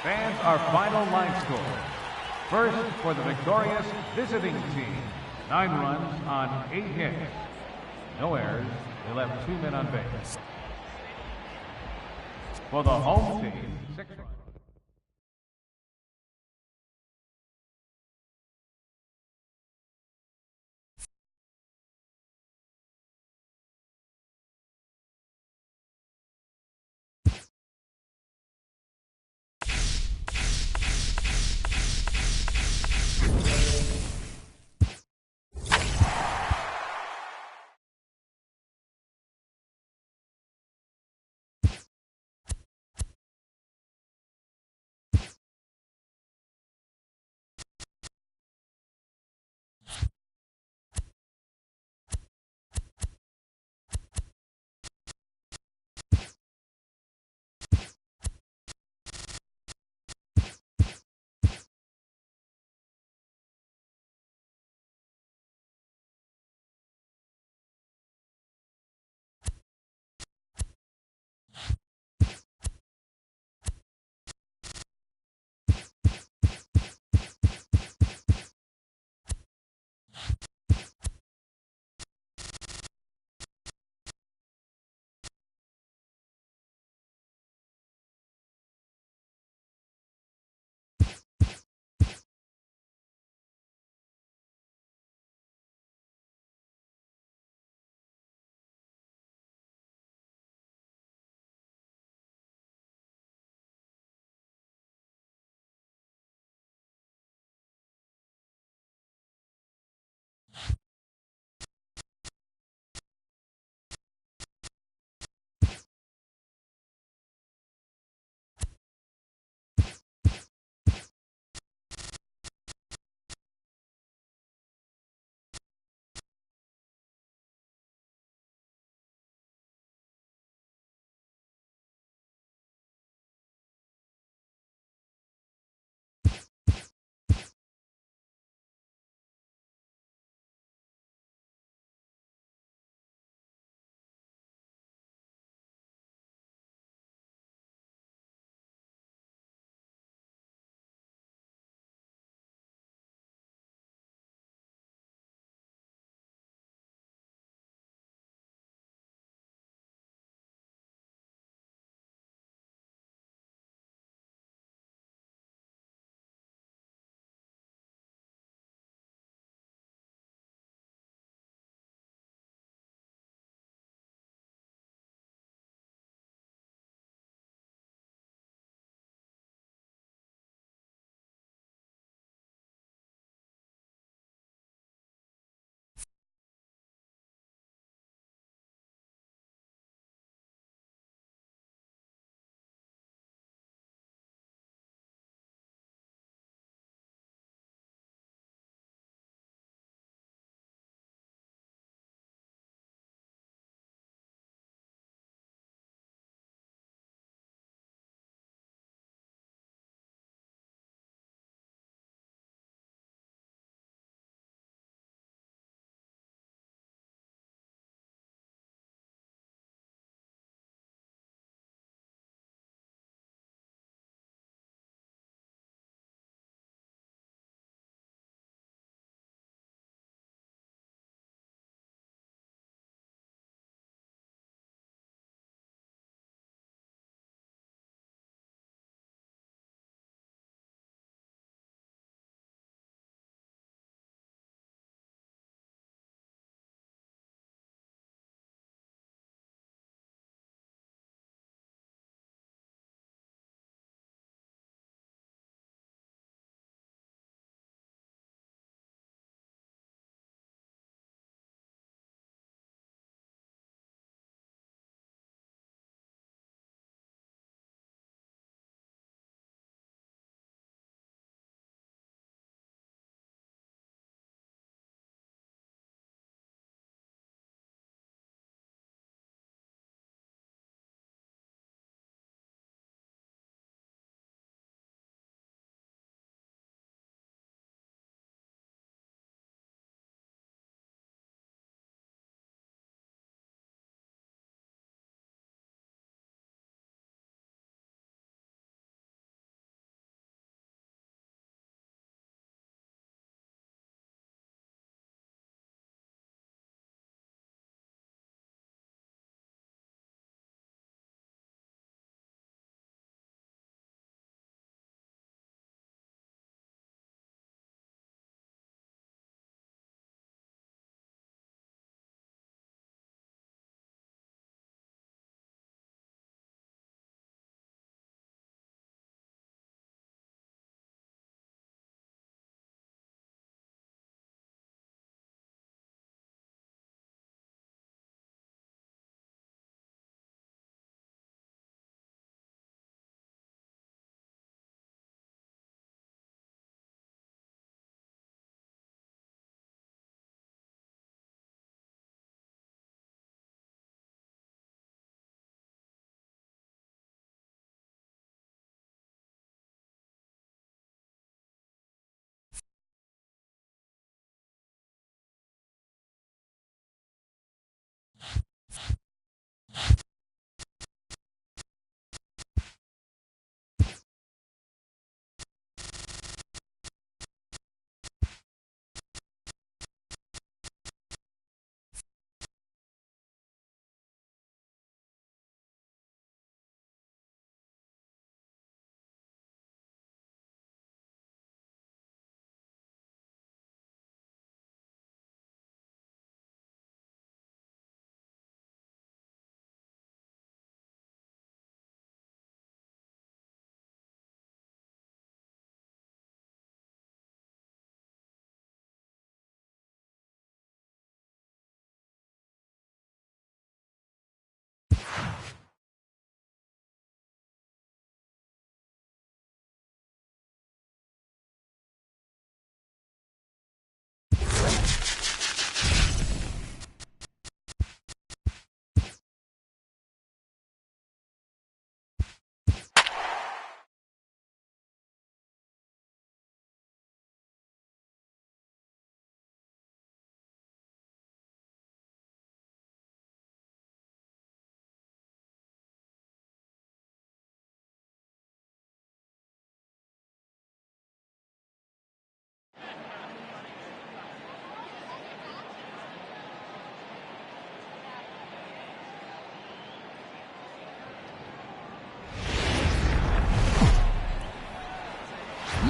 Fans, our final line score. First, for the victorious visiting team, 9 runs on 8 hits. No errors. They left 2 men on base. For the home team, 6 runs.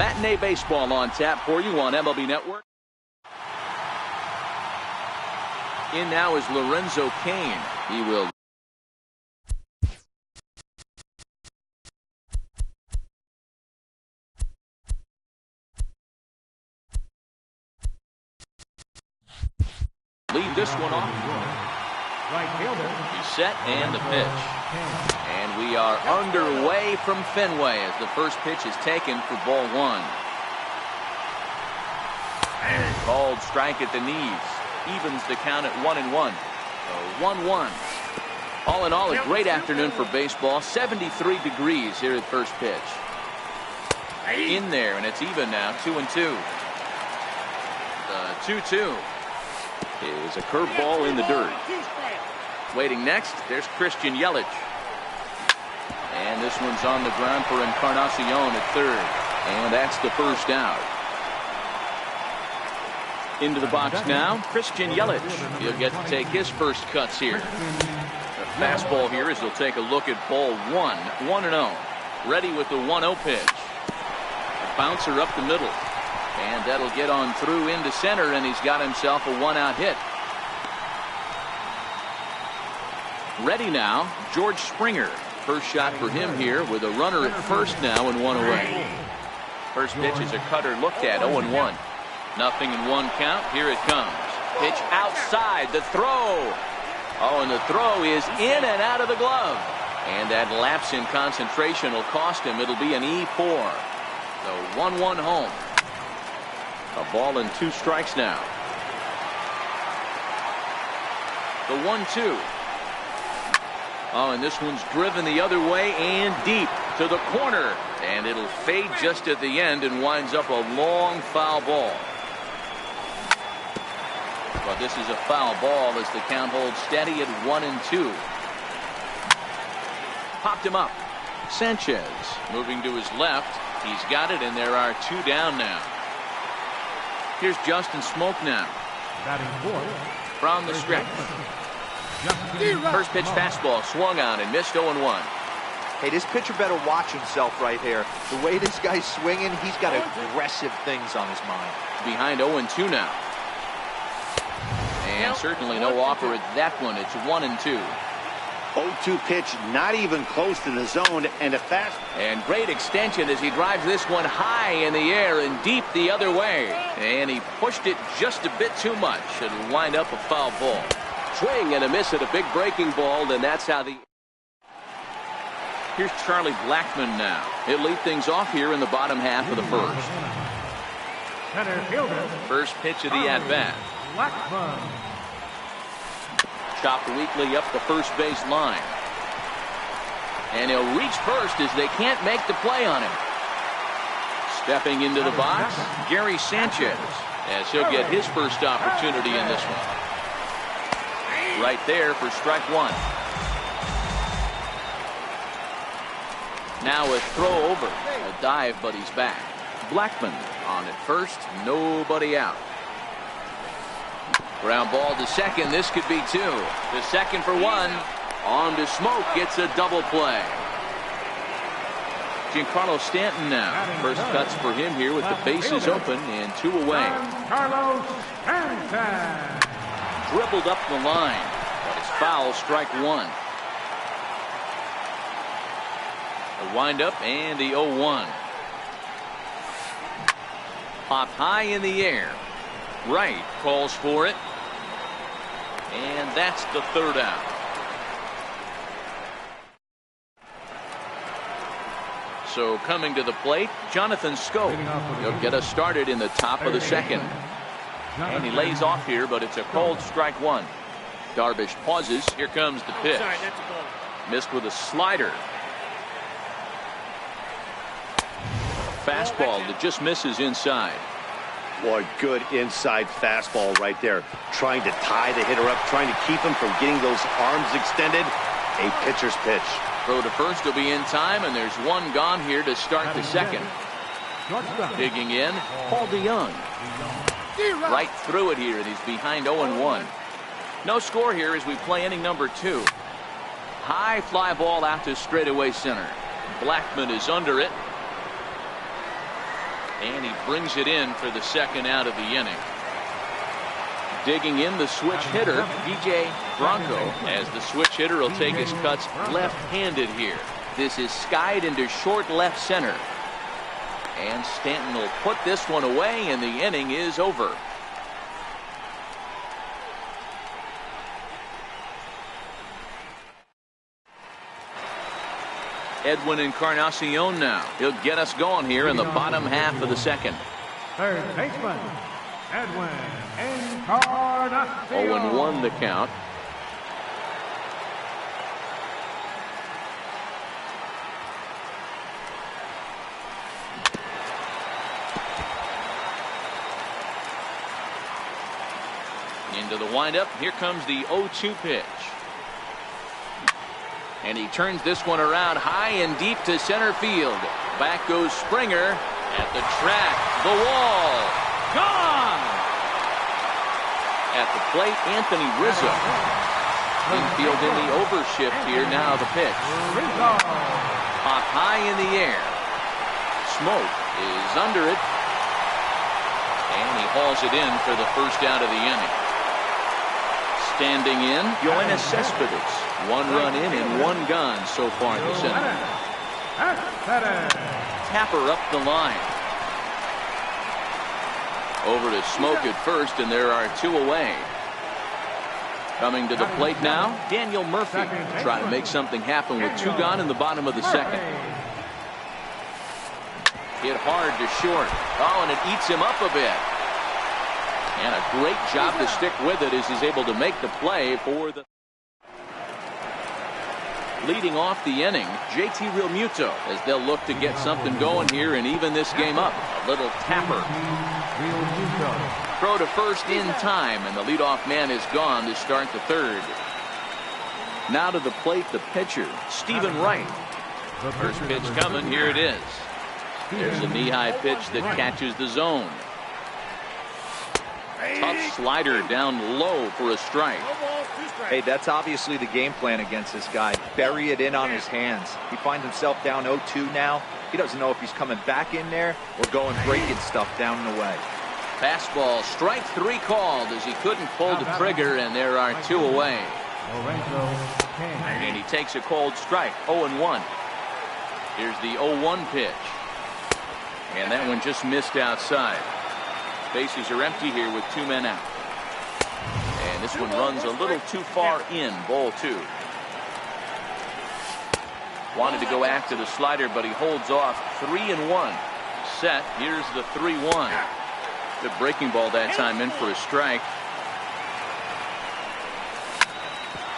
Matinee baseball on tap for you on MLB Network. In now is Lorenzo Cain. He will lead this one off. He's set and the pitch. And we are underway from Fenway as the first pitch is taken for ball one. And called strike at the knees. Evens the count at 1-1. So 1-1. All in all, a great afternoon for baseball. 73 degrees here at first pitch. In there, and it's even now, 2-2. The 2-2 is a curveball in the dirt. Waiting next, there's Christian Yelich. And this one's on the ground for Encarnacion at third. And that's the first out. Into the box now, Christian Yelich. He'll get to take his first cuts here. The fastball here as he'll take a look at ball one. 1-0. Ready with the 1-0 pitch. A bouncer up the middle. And that'll get on through into center, and he's got himself a one-out hit. Ready now, George Springer. First shot for him here with a runner at first now and one away. First pitch is a cutter looked at, 0-1. Nothing in one count. Here it comes. Pitch outside. The throw. Oh, and the throw is in and out of the glove. And that lapse in concentration will cost him. It'll be an E4. So 1-1 home. A ball and 2 strikes now. The 1-2. Oh, and this one's driven the other way and deep to the corner. And it'll fade just at the end and winds up a long foul ball. But this is a foul ball as the count holds steady at 1-2. Popped him up. Sanchez moving to his left. He's got it, and there are 2 down now. Here's Justin Smoke now. From the stretch. First pitch fastball swung on and missed 0-1. Hey, this pitcher better watch himself right here. The way this guy's swinging, he's got aggressive things on his mind. Behind 0-2 now. And certainly no offer at that one. It's 1-2. 0-2 pitch, not even close to the zone, and a fast. And great extension as he drives this one high in the air and deep the other way. And he pushed it just a bit too much. It'll wind up a foul ball. Swing and a miss at a big breaking ball, and that's how the... Here's Charlie Blackmon now. He'll lead things off here in the bottom half of the first. First pitch of the at-bat. Chopped weakly up the first base line. And he'll reach first as they can't make the play on him. Stepping into the box, Gary Sanchez, as he'll get his first opportunity in this one. Right there for strike one. Now a throw over. A dive, but he's back. Blackmon on at first. Nobody out. Ground ball to second. This could be 2. The second for 1. On to Smoke. Gets a double play. Giancarlo Stanton now. First cuts for him here with the bases open and 2 away. Carlos Stanton. Dribbled up the line. But it's foul. Strike 1. A windup and the 0-1. Pop high in the air. Right calls for it. And that's the third out. So coming to the plate, Jonathan Schoop. He'll get us started in the top of the second. And he lays off here, but it's a called strike 1. Darvish pauses. Here comes the pitch. Missed with a slider. Fastball that just misses inside. Boy, good inside fastball right there. Trying to tie the hitter up, trying to keep him from getting those arms extended. A pitcher's pitch. Throw to first will be in time, and there's 1 gone here to start the second. Digging in, Paul DeYoung. Right through it here, and he's behind 0-1. No score here as we play inning number 2. High fly ball out to straightaway center. Blackmon is under it. And he brings it in for the second out of the inning. Digging in the switch hitter, DJ Bronco, as the switch hitter will take his cuts left-handed here. This is skied into short left center. And Stanton will put this one away, and the inning is over. Edwin Encarnacion now. He'll get us going here in the bottom half of the second. Third baseman, Edwin Encarnacion. 0-1 the count. Into the windup. Here comes the 0-2 pitch. And he turns this one around high and deep to center field. Back goes Springer at the track. The wall. Gone! At the plate, Anthony Rizzo. Infield in the overshift here. Now the pitch. Hot high in the air. Smoke is under it. And he hauls it in for the first out of the inning. Standing in, Yoenis Cespedes. 1 run in and 1 gone so far this inning. Tapper up the line. Over to Smoke at first, and there are 2 away. Coming to the plate now, Daniel Murphy. Try to make something happen with 2 gone in the bottom of the second. Hit hard to short. Oh, and it eats him up a bit. And a great job to stick with it as he's able to make the play for the... Leading off the inning, JT Realmuto, as they'll look to get something going here and even this game up. A little tapper. Throw to first in time, and the leadoff man is gone to start the third. Now to the plate, the pitcher, Stephen Wright. First pitch coming, here it is. There's a knee-high pitch that catches the zone. Tough slider down low for a strike. Hey, that's obviously the game plan against this guy. Bury it in on his hands. He finds himself down 0-2 now. He doesn't know if he's coming back in there or going breaking stuff down and away. Fastball, strike 3 called as he couldn't pull the trigger, and there are 2 away. And he takes a cold strike, 0-1. Here's the 0-1 pitch. And that one just missed outside. Bases are empty here with 2 men out. And this one runs a little too far in, ball 2. Wanted to go after the slider, but he holds off. 3-1. Set. Here's the 3-1. Good breaking ball that time in for a strike.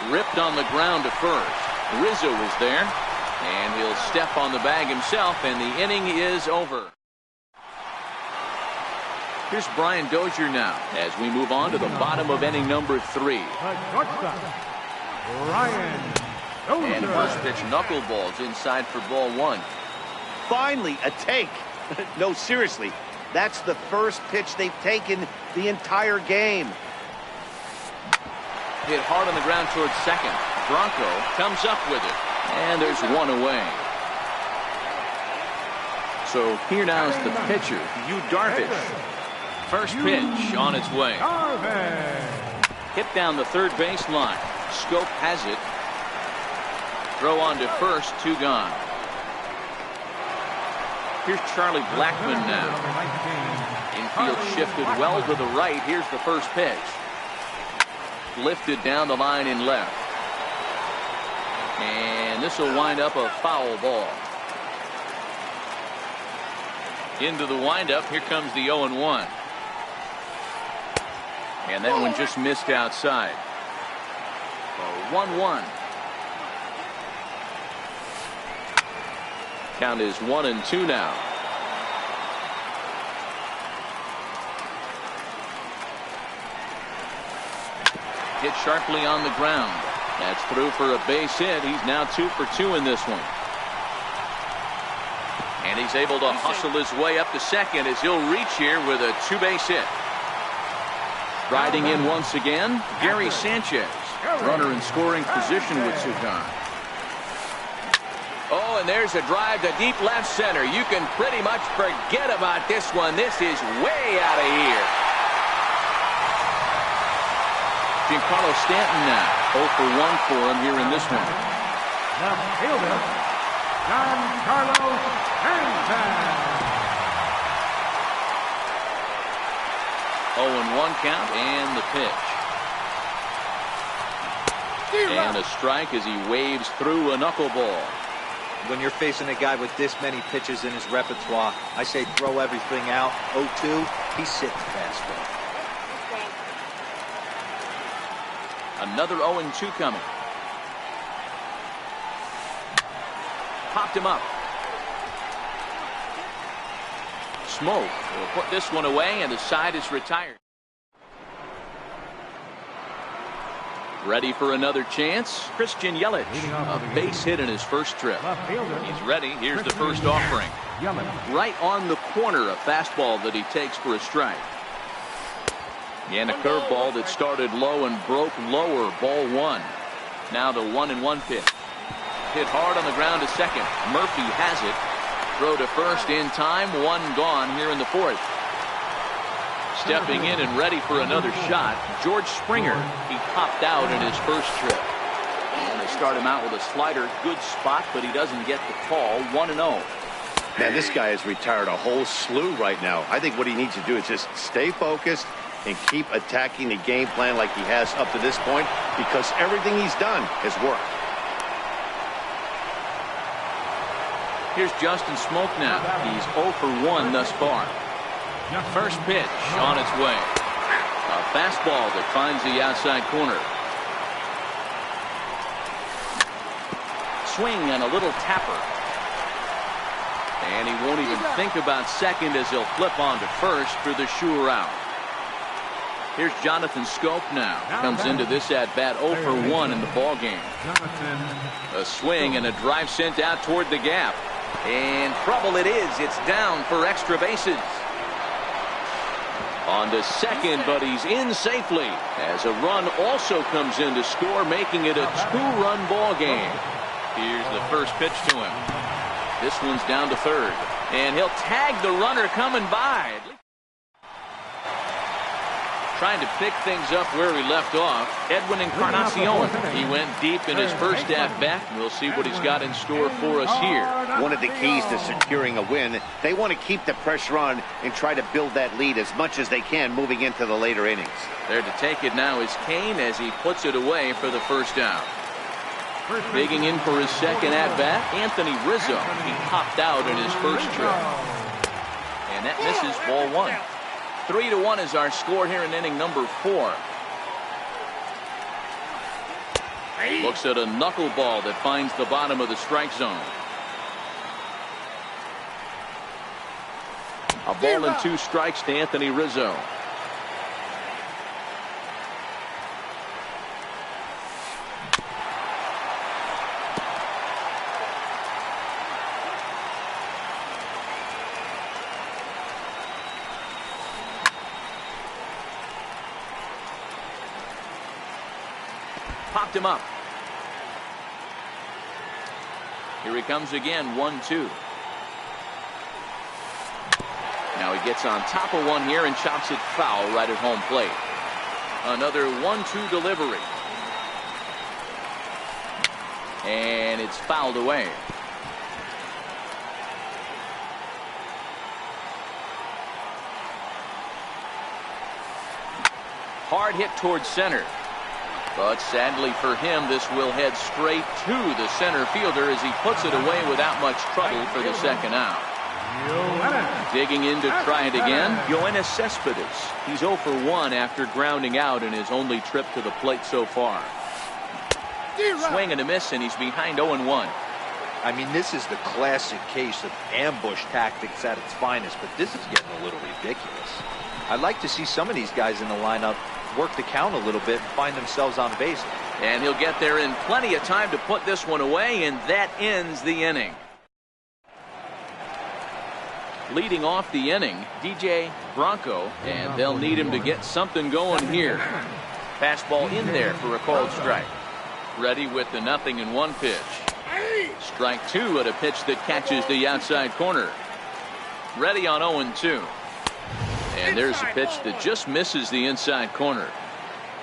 Ripped on the ground to first. Rizzo is there. And he'll step on the bag himself, and the inning is over. Here's Brian Dozier now as we move on to the bottom of inning number 3. And first pitch knuckleballs inside for ball 1. Finally, a take. No, seriously. That's the first pitch they've taken the entire game. Hit hard on the ground towards second. Bronco comes up with it. And there's 1 away. So here now is the pitcher, Yu Darvish. First pitch on its way. Hit down the third baseline. Scope has it. Throw on to first, 2 gone. Here's Charlie Blackmon now. Infield shifted well to the right. Here's the first pitch. Lifted down the line in left. And this will wind up a foul ball. Into the windup. Here comes the 0-1. And that one just missed outside. 1-1. Count is 1-2 now. Hit sharply on the ground. That's through for a base hit. He's now 2 for 2 in this one. And he's able to hustle his way up to second as he'll reach here with a 2-base hit. Riding in once again, Gary Sanchez. Runner in scoring position with 2 gone. Oh, and there's a drive to deep left center. You can pretty much forget about this one. This is way out of here. Giancarlo Stanton now 0 for 1 for him here in this one. The fielder, Giancarlo Stanton. 0-1 count and the pitch. And a strike as he waves through a knuckleball. When you're facing a guy with this many pitches in his repertoire, I say throw everything out. 0-2, he's sitting fastball. Another 0-2 coming. Popped him up. Smoke will put this one away, and the side is retired. Ready for another chance. Christian Yelich, a base hit in his first trip. He's ready. Here's the first offering. Right on the corner, a fastball that he takes for a strike. And a curveball that started low and broke lower. Ball 1. Now the 1-1 pitch. Hit hard on the ground to second. Murphy has it. Throw to first in time. 1 gone here in the 4th. Stepping in and ready for another shot, George Springer. He popped out in his first trip. And they start him out with a slider. Good spot, but he doesn't get the call. 1-0. Man, this guy has retired a whole slew right now. I think what he needs to do is just stay focused and keep attacking the game plan like he has up to this point, because everything he's done has worked. Here's Justin Smoke now. He's 0 for 1 thus far. First pitch on its way. A fastball that finds the outside corner. Swing and a little tapper. And he won't even think about second as he'll flip on to first for the sure out. Here's Jonathan Scope now. Comes into this at-bat 0 for 1 in the ballgame. A swing and a drive sent out toward the gap. And trouble it is. It's down for extra bases. On to second, but he's in safely as a run also comes in to score, making it a 2-run ball game. Here's the first pitch to him. This one's down to third, and he'll tag the runner coming by. Trying to pick things up where we left off, Edwin Encarnacion. He went deep in his first at-bat. We'll see what he's got in store for us here. One of the keys to securing a win, they want to keep the pressure on and try to build that lead as much as they can moving into the later innings. There to take it now is Kane as he puts it away for the first down. Digging in for his second at-bat, Anthony Rizzo. He popped out in his first trip. And that misses ball 1. 3-1 is our score here in inning number 4. Looks at a knuckleball that finds the bottom of the strike zone. A ball and 2 strikes to Anthony Rizzo. Popped him up. Here he comes again, 1-2. Now he gets on top of one here and chops it foul right at home plate. Another 1-2 delivery. And it's fouled away. Hard hit towards center. But sadly for him, this will head straight to the center fielder as he puts it away without much trouble for the second out. Digging in to try it again, Yoenis Cespedes. He's 0 for 1 after grounding out in his only trip to the plate so far. Swing and a miss, and he's behind 0-1. I mean, this is the classic case of ambush tactics at its finest, but this is getting a little ridiculous. I'd like to see some of these guys in the lineup work the count a little bit and find themselves on base. And he'll get there in plenty of time to put this one away, and that ends the inning. Leading off the inning, DJ Bronco, and they'll need him to get something going here. Fastball in there for a called strike. Ready with the 0-1 pitch. Strike two at a pitch that catches the outside corner. Ready on 0-2. And there's a pitch that just misses the inside corner.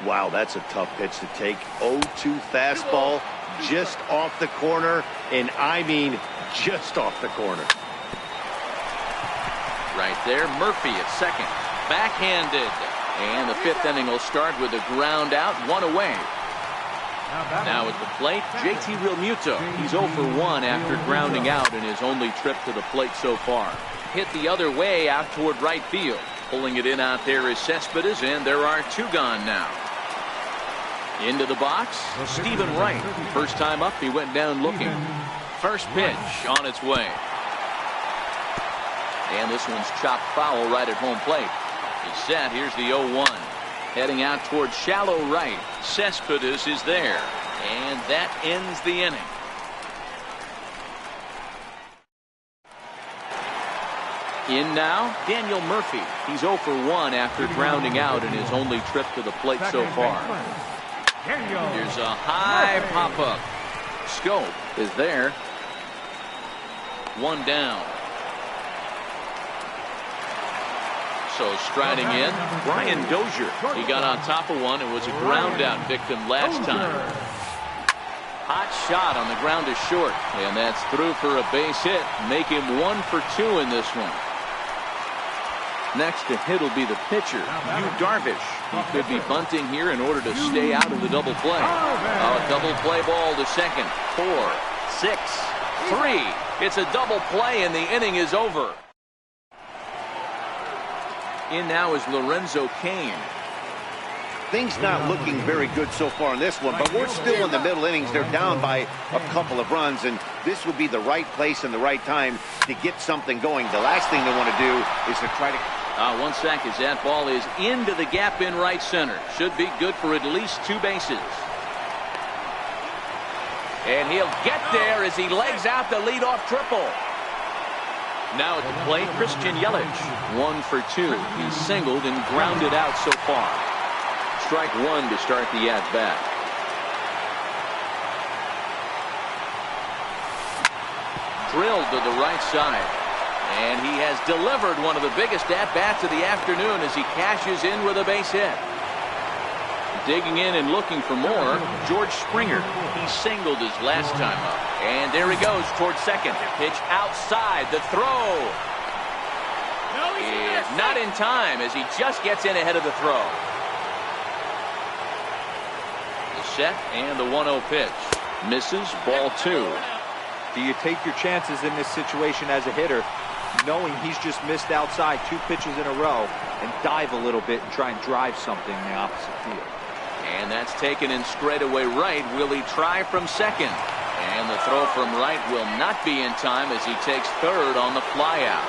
Wow, that's a tough pitch to take. 0-2 fastball just off the corner, and I mean just off the corner. Right there, Murphy at second. Backhanded. And the fifth inning will start with a ground out, one away. Now at the plate, JT Realmuto. He's 0 for 1 after grounding out in his only trip to the plate so far. Hit the other way out toward right field. Pulling it in out there is Cespedes, and there are two gone now. Into the box, Stephen Wright. First time up, he went down looking. First pitch on its way. And this one's chopped foul right at home plate. He's set. Here's the 0-1. Heading out towards shallow right. Cespedes is there. And that ends the inning. In now, Daniel Murphy. He's 0 for 1 after grounding out in his only trip to the plate so far. Here's a high pop-up. Scope is there. One down. So striding in, Brian Dozier. He got on top of one and was a ground out victim last time. Hot shot on the ground to short, and that's through for a base hit. Make him 1 for 2 in this one. Next to hit will be the pitcher, Yu Darvish. He could be bunting here in order to stay out of the double play. A double play ball to second. 4, 6, 3. It's a double play, and the inning is over. In now is Lorenzo Cain. Things not looking very good so far in this one, but we're still in the middle innings. They're down by a couple of runs, and this would be the right place and the right time to get something going. The last thing they want to do is to try to... One sec as that ball is into the gap in right center. Should be good for at least 2 bases. And he'll get there as he legs out the leadoff triple. Now at the plate, Christian Yelich. 1 for 2. He's singled and grounded out so far. Strike 1 to start the at-bat. Drilled to the right side. And he has delivered one of the biggest at-bats of the afternoon as he cashes in with a base hit. Digging in and looking for more, George Springer. He singled his last time up. And there he goes towards second. Pitch outside. The throw is not in time as he just gets in ahead of the throw. The set and the 1-0 pitch. Misses, ball 2. Do you take your chances in this situation as a hitter, knowing he's just missed outside 2 pitches in a row, and dive a little bit and try and drive something in the opposite field? And that's taken in straightaway right. Will he try from second? And the throw from right will not be in time as he takes third on the flyout.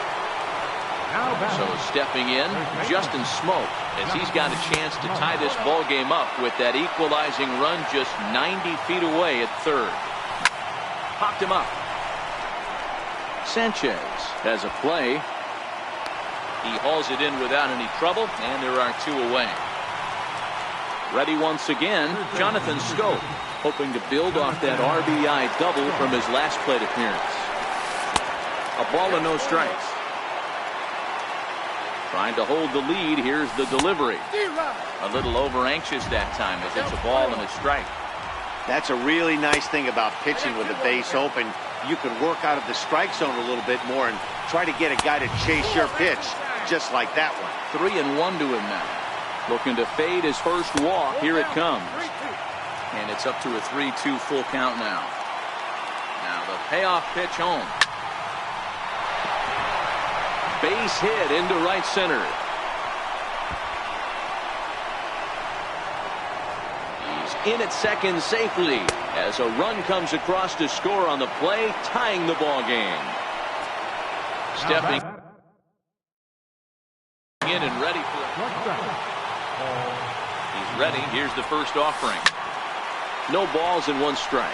So stepping in, Justin Smoke, as he's got a chance to tie this ball game up with that equalizing run just 90 feet away at third. Popped him up. Sanchez has a play. He hauls it in without any trouble, and there are 2 away. Ready once again, Jonathan Scope, hoping to build off that RBI double from his last plate appearance. A ball and no strikes. Trying to hold the lead. Here's the delivery. A little over anxious that time as it's a ball and a strike. That's a really nice thing about pitching with the base open. You can work out of the strike zone a little bit more and try to get a guy to chase your pitch just like that one. 3-1 to him now. Looking to fade his first walk. Here it comes. And it's up to a 3-2 full count now. Now the payoff pitch home. Base hit into right center. He's in at second safely as a run comes across to score on the play, tying the ball game. Stepping in and ready for it. He's ready. Here's the first offering. No balls and 1 strike.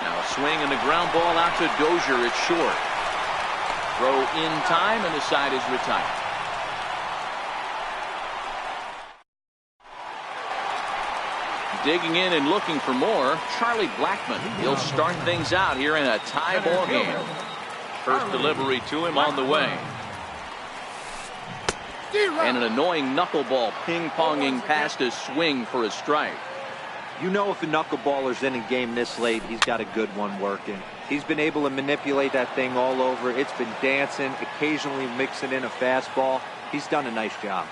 Now a swing and the ground ball out to Dozier. It's short. Throw in time and the side is retired. digging in and looking for more, Charlie Blackmon. He'll start things out here in a tie ball game. First delivery to him on the way. And an annoying knuckleball ping-ponging past his swing for a strike. You know, if a knuckleballer's in a game this late, he's got a good one working. He's been able to manipulate that thing all over. It's been dancing, occasionally mixing in a fastball. He's done a nice job.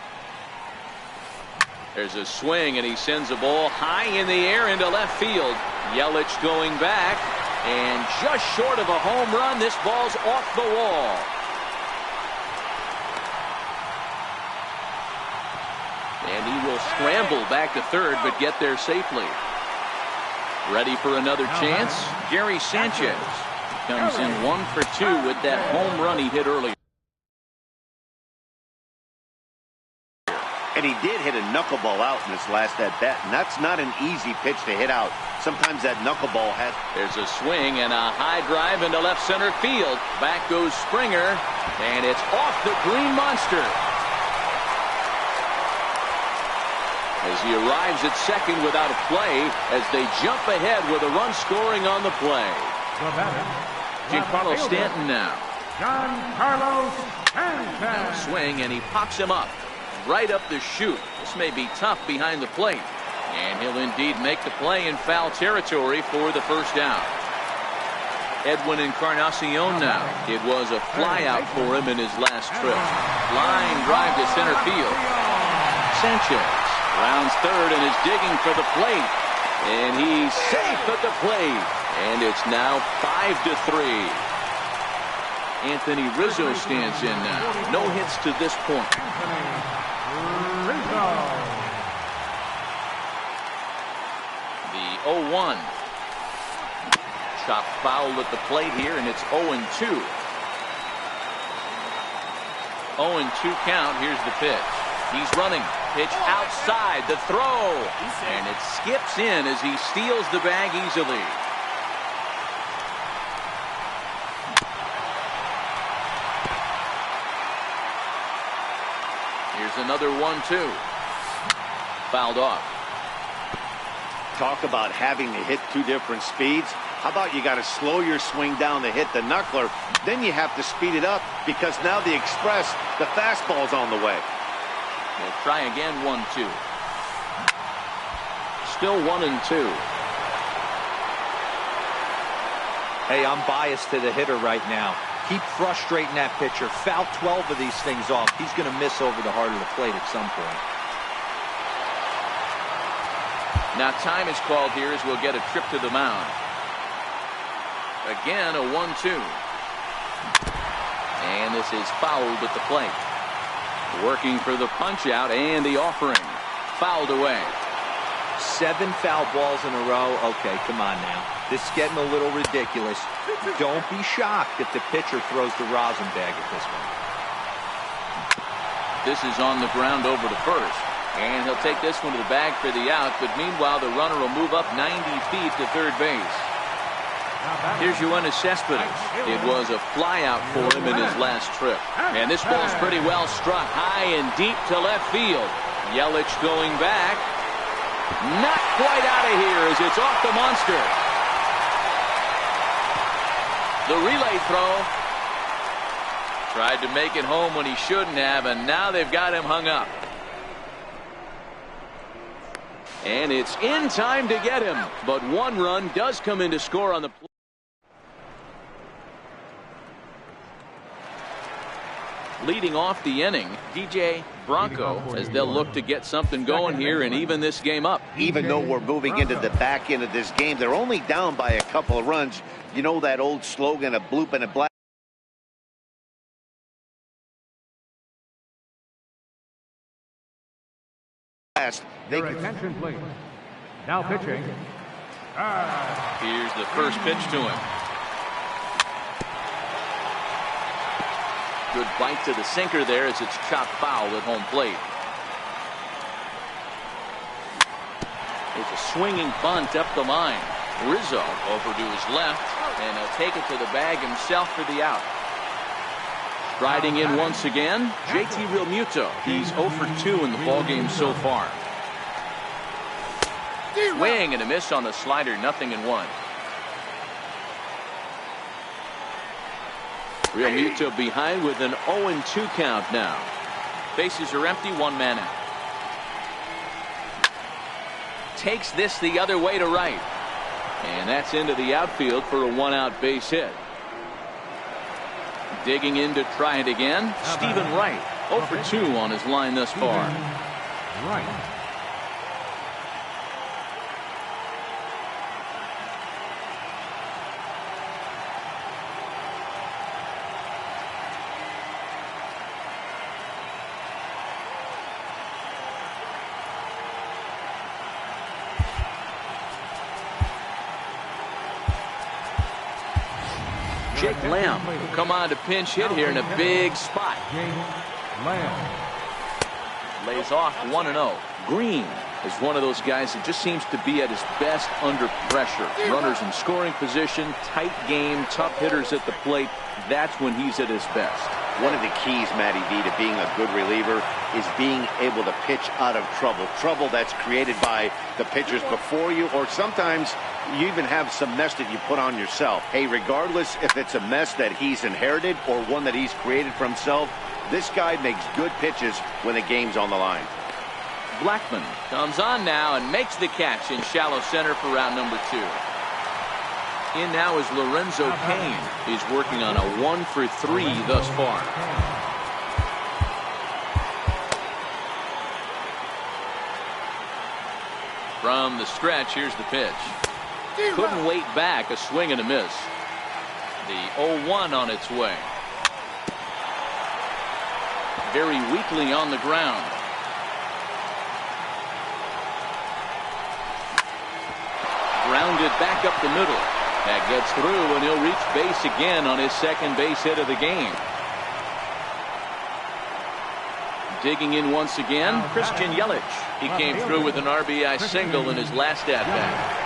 There's a swing, and he sends a ball high in the air into left field. Yelich going back, and just short of a home run, this ball's off the wall. And he will scramble back to third, but get there safely. Ready for another chance? Gary Sanchez comes in 1 for 2 with that home run he hit earlier. And he did hit a knuckleball out in his last at-bat, and that's not an easy pitch to hit out. Sometimes that knuckleball has... There's a swing and a high drive into left center field. Back goes Springer, and it's off the green monster. As he arrives at second without a play, as they jump ahead with a run scoring on the play. Giancarlo Stanton now. Giancarlo Stanton. Now a swing, and he pops him up right up the chute. This may be tough behind the plate. And he'll indeed make the play in foul territory for the first down. Edwin Encarnacion now. It was a fly out for him in his last trip. Line drive to center field. Sanchez rounds third and is digging for the plate. And he's safe at the plate. And it's now 5-3. Anthony Rizzo stands in now. No hits to this point. The 0-1. Chop foul at the plate here, and it's 0-2. 0-2 count. Here's the pitch. He's running. Pitch outside. The throw. And it skips in as he steals the bag easily. Here's another 1-2. Fouled off. Talk about having to hit two different speeds. How about you got to slow your swing down to hit the knuckler, then you have to speed it up because now the express, the fastball's on the way. We'll try again. 1-2. Still 1-2. Hey, I'm biased to the hitter right now. Keep frustrating that pitcher. Foul 12 of these things off. He's going to miss over the heart of the plate at some point. Now time is called here as we'll get a trip to the mound. Again, a 1-2. And this is fouled at the plate. Working for the punch out and the offering. Fouled away. 7 foul balls in a row. Okay, come on now. This is getting a little ridiculous. Don't be shocked if the pitcher throws the rosin bag at this one. This is on the ground over to first. And he'll take this one to the bag for the out. But meanwhile, the runner will move up 90 feet to third base. Here's Yoenis Cespedes. It was a fly out for him in his last trip. And this ball's pretty well struck high and deep to left field. Yelich going back. Not quite out of here as it's off the monster. The relay throw. Tried to make it home when he shouldn't have, and now they've got him hung up. And it's in time to get him, but one run does come in to score on the play. Leading off the inning, DJ Bronco, as they'll look to get something going here and even this game up. Even though we're moving into the back end of this game, they're only down by a couple of runs. You know that old slogan, a bloop and a blast. Your attention, please. Now pitching. Here's the first pitch to him. Good bite to the sinker there as it's chopped foul at home plate. It's a swinging bunt up the line. Rizzo over to his left, and he'll take it to the bag himself for the out. Riding in once again, JT Realmuto. He's 0 for 2 in the ballgame so far. Swing and a miss on the slider, 0-1. Real Muto behind with an 0-2 count now. Bases are empty, one man out. Takes this the other way to right. And that's into the outfield for a 1-out base hit. Digging in to try it again. Stephen Wright, 0 for 2 on his line thus far. Right. Jake Lamb will come on to pinch hit here in a big spot. Lays off 1-0. Green is one of those guys that just seems to be at his best under pressure. Runners in scoring position, tight game, tough hitters at the plate. That's when he's at his best. One of the keys, Matty V, to being a good reliever is being able to pitch out of trouble. Trouble that's created by the pitchers before you, or sometimes you even have some mess that you put on yourself. Hey, regardless if it's a mess that he's inherited or one that he's created for himself, this guy makes good pitches when the game's on the line. Blackman comes on now and makes the catch in shallow center for round number 2. In now is Lorenzo Cain. He's working on a 1 for 3 thus far. From the stretch, here's the pitch. Couldn't wait back, a swing and a miss. The 0-1 on its way. Very weakly on the ground. Grounded back up the middle. That gets through, and he'll reach base again on his second base hit of the game. Digging in once again, Christian Yelich. He came through with an RBI single in his last at-bat.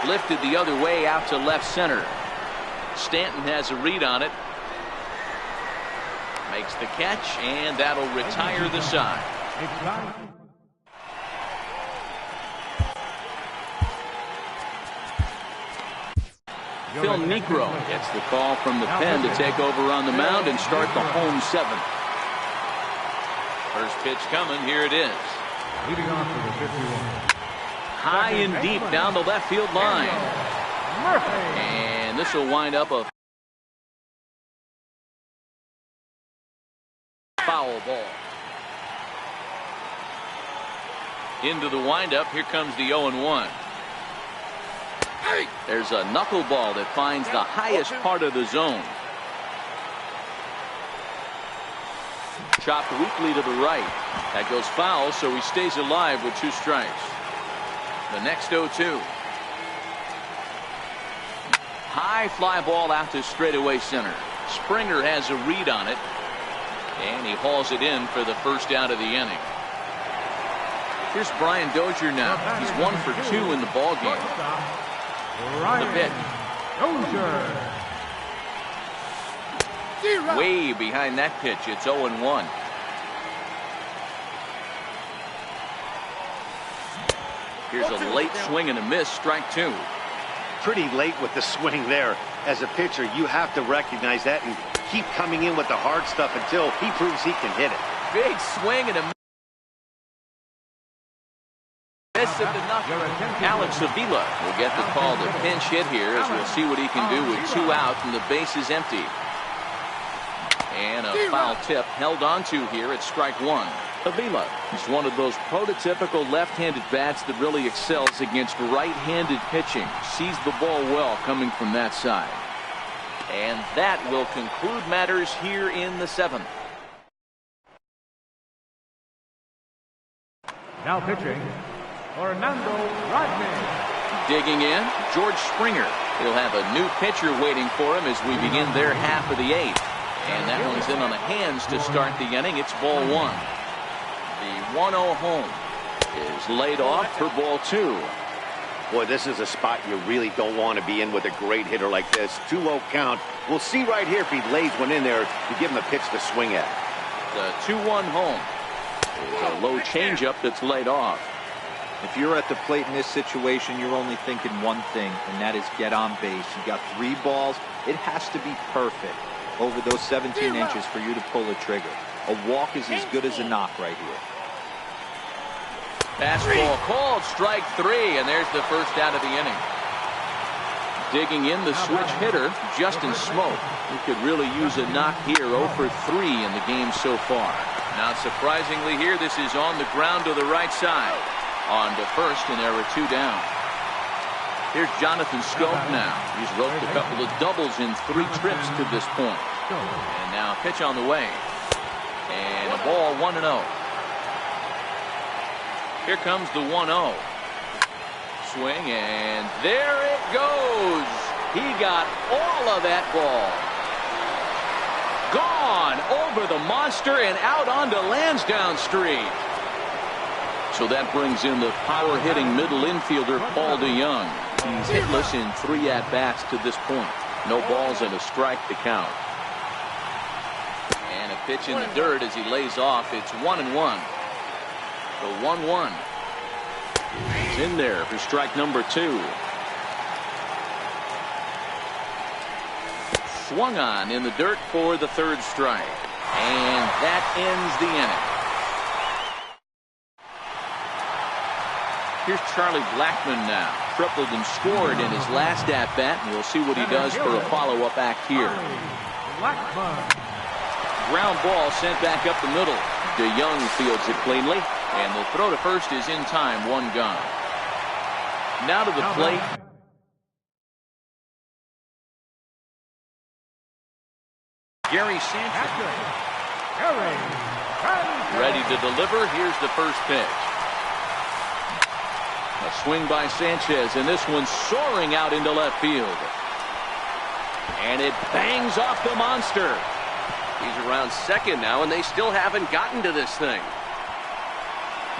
Lifted the other way out to left center. Stanton has a read on it. Makes the catch, and that'll retire the side. Phil Niekro gets the call from the pen to take over on the mound and start the home 7th. First pitch coming, here it is. Leading off for the 51. High and deep down the left field line. And this will wind up a foul ball. Into the windup, here comes the 0-1. There's a knuckleball that finds the highest part of the zone. Chopped weakly to the right. That goes foul, so he stays alive with 2 strikes. The next 0-2. High fly ball out to straightaway center. Springer has a read on it, and he hauls it in for the first out of the inning. Here's Brian Dozier now. He's 1 for 2 in the ball game. The pitch. Way behind that pitch. It's 0-1. Here's a late swing and a miss. Strike 2. Pretty late with the swing there. As a pitcher, you have to recognize that and keep coming in with the hard stuff until he proves he can hit it. Big swing and a miss at the knuckle. Alex Avila will get the call to pinch hit here, as we'll see what he can do with 2 out and the base is empty. And a foul tip held onto here at strike 1. Avila is one of those prototypical left-handed bats that really excels against right-handed pitching. Sees the ball well coming from that side. And that will conclude matters here in the 7th. Now pitching, Fernando Rodney. Digging in, George Springer. He'll have a new pitcher waiting for him as we begin their half of the 8th. And that one's in on the hands to start the inning. It's ball 1. The 1-0 home is laid off for ball 2. Boy, this is a spot you really don't want to be in with a great hitter like this. 2-0 count. We'll see right here if he lays one in there to give him a pitch to swing at. The 2-1 home is a low changeup that's laid off. If you're at the plate in this situation, you're only thinking one thing, and that is get on base. You got 3 balls. It has to be perfect over those 17 inches for you to pull a trigger. A walk is as good as a knock right here. Fastball called, strike 3, and there's the first out of the inning. Digging in the switch hitter, Justin Smoke, who could really use a knock here. 0 for 3 in the game so far. Now, surprisingly here, this is on the ground to the right side. On to first, and there are 2 down. Here's Jonathan Scope now. He's roped a couple of doubles in 3 trips to this point. And now pitch on the way. And a ball 1-0. Here comes the 1-0. Swing, and there it goes. He got all of that ball. Gone over the monster and out onto Lansdowne Street. So that brings in the power-hitting middle infielder, Paul DeYoung. He's hitless in 3 at-bats to this point. No balls and a strike to count. And a pitch in the dirt as he lays off. It's 1-1. The 1-1. He's in there for strike number 2. Swung on in the dirt for the 3rd strike. And that ends the inning. Here's Charlie Blackmon now. Tripled and scored in his last at-bat, and we'll see what he does for a follow-up act here. Ground ball sent back up the middle. DeYoung fields it cleanly, and the throw to first is in time, 1 gone. Now to the plate. Gary Sanchez. Ready to deliver. Here's the first pitch. A swing by Sanchez, and this one's soaring out into left field. And it bangs off the monster. He's around second now, and they still haven't gotten to this thing.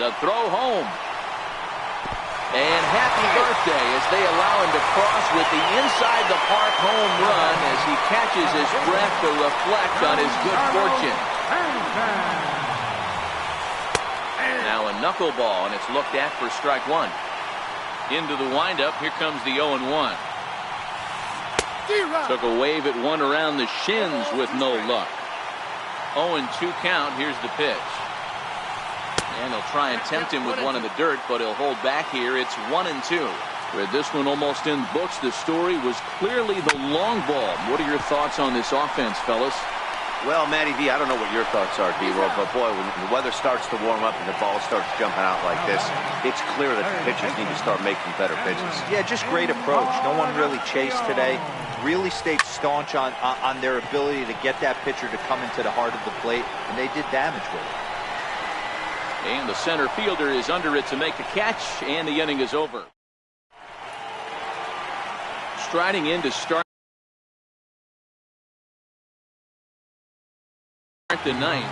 The throw home. And happy birthday as they allow him to cross with the inside the park home run as he catches his breath to reflect on his good fortune. Now a knuckleball, and it's looked at for strike 1. Into the windup, here comes the 0-1. Took a wave at one around the shins with no luck. 0-2 count. Here's the pitch. And they'll try and tempt him with one in the dirt, but he'll hold back here. It's 1-2. With this one almost in the books, the story was clearly the long ball. What are your thoughts on this offense, fellas? Well, Matty V, I don't know what your thoughts are, D-Roll, but boy, when the weather starts to warm up and the ball starts jumping out like this, it's clear that the pitchers need to start making better pitches. Yeah, just great approach. No one really chased today. Really stayed staunch on their ability to get that pitcher to come into the heart of the plate, and they did damage with it. And the center fielder is under it to make the catch, and the inning is over. Striding in to start the ninth,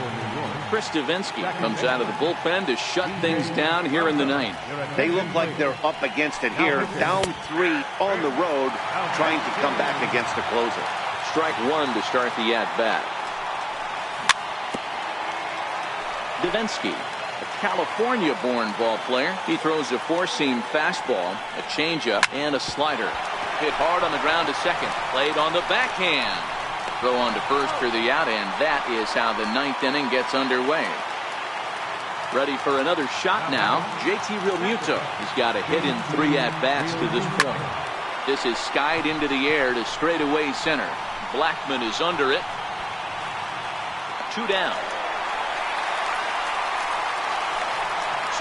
Chris Davinsky comes out of the bullpen to shut things down here in the ninth. They look like they're up against it here, down 3 on the road, trying to come back against the closer. Strike 1 to start the at-bat. Davinsky, a California-born ball player. He throws a 4-seam fastball, a changeup, and a slider. Hit hard on the ground to second. Played on the backhand. Throw on to first for the out, and that is how the 9th inning gets underway. Ready for another shot now, JT Realmuto. He's got a hit in 3 at-bats to this point. This is skied into the air to straightaway center. Blackmon is under it. 2 down.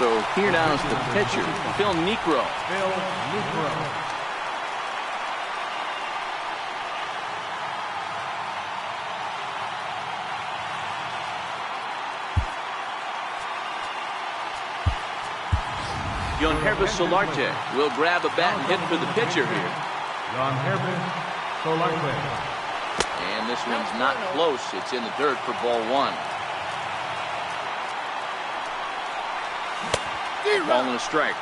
So here now is the pitcher, Phil Niekro. Yonhervis Solarte will grab a bat and hit for the pitcher here. Yonhervis Solarte. And this one's not close. It's in the dirt for ball 1. Ball and a strike.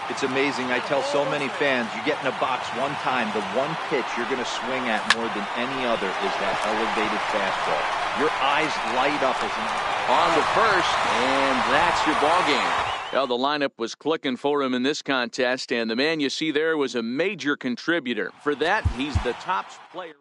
It's amazing. I tell so many fans, you get in a box one time, the one pitch you're going to swing at more than any other is that elevated fastball. Your eyes light up as an on to first, and that's your ball game. Well, the lineup was clicking for him in this contest, and the man you see there was a major contributor. For that, he's the top player.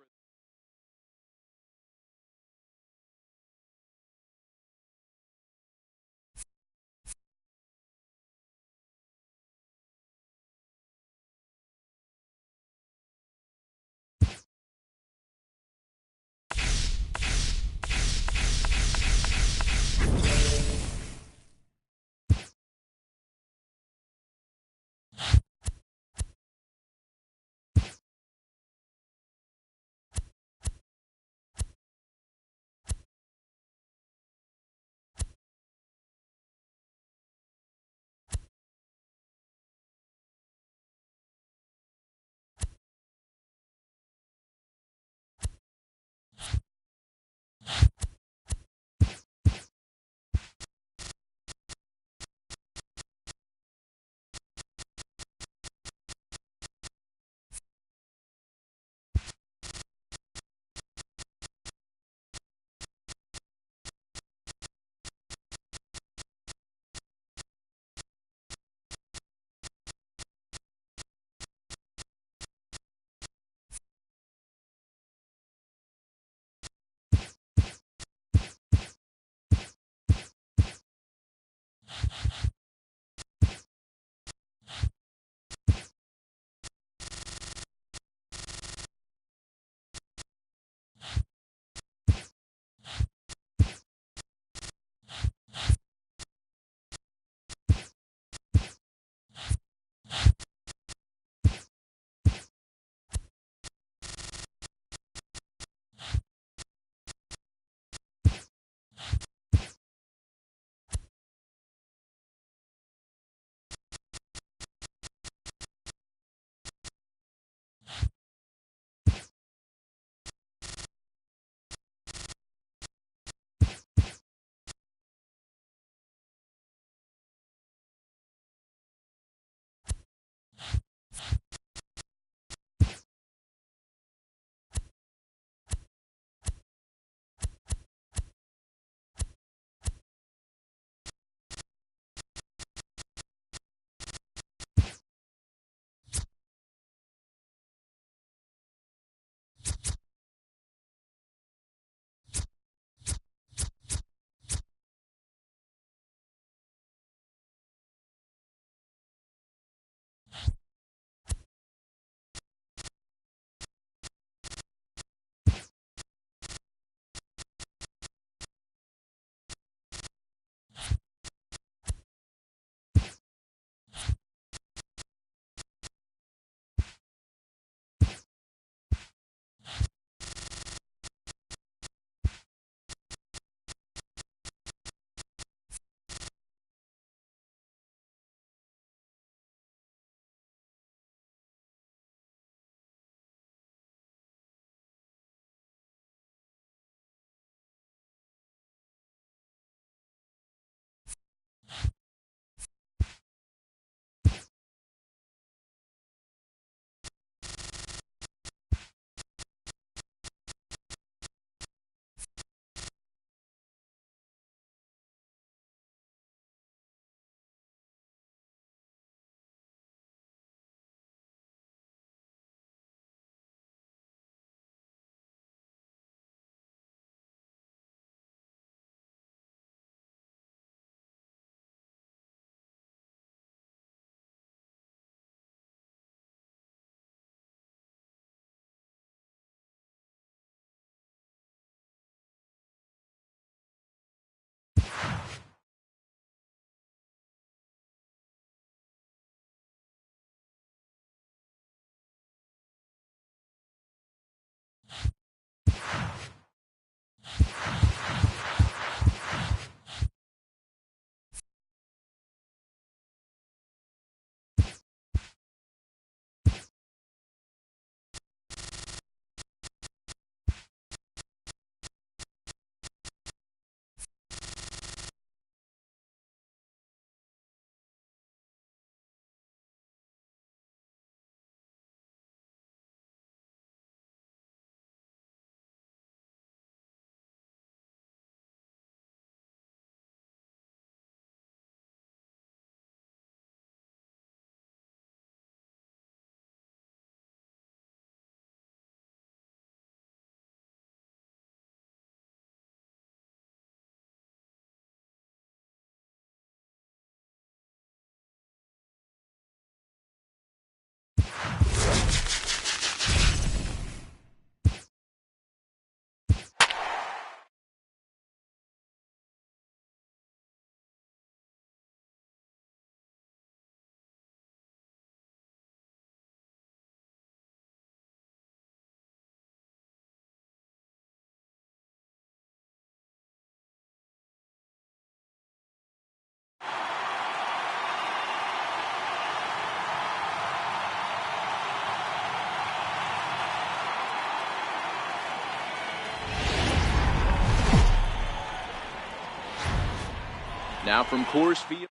Now from Coors Field,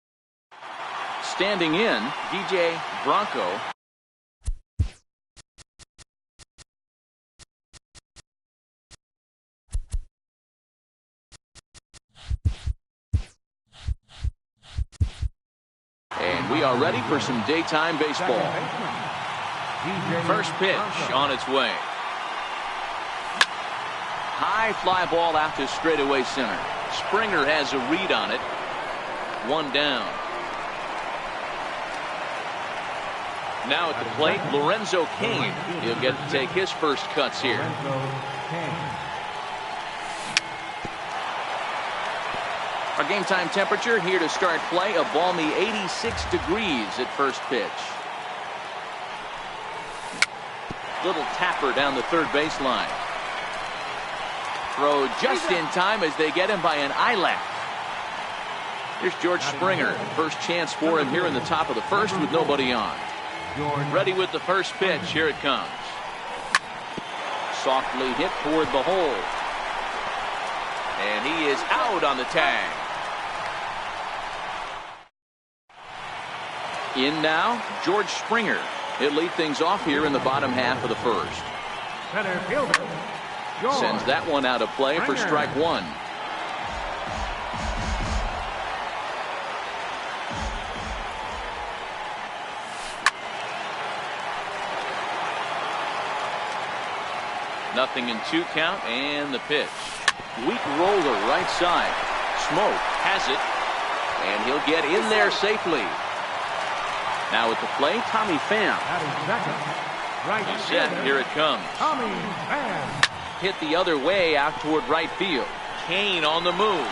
standing in, DJ Bronco. And we are ready for some daytime baseball. First pitch on its way. High fly ball out to straightaway center. Springer has a read on it. One down. Now at the plate, Lorenzo Cain. He'll get to take his first cuts here. Our game time temperature here to start play, a balmy 86 degrees at first pitch. Little tapper down the third baseline. Throw just in time as they get him by an eye-lap. Here's George Springer. First chance for him here in the top of the first with nobody on. Ready with the first pitch. Here it comes. Softly hit toward the hole. And he is out on the tag. In now, George Springer. He'll lead things off here in the bottom half of the first. Center fielder, George Sends that one out of play for strike one. Nothing in 2 count, and the pitch. Weak roller right side. Smoke has it, and he'll get in there safely. Now at the plate, Tommy Pham. He's set. Here it comes. Tommy Pham. Hit the other way out toward right field. Cain on the move.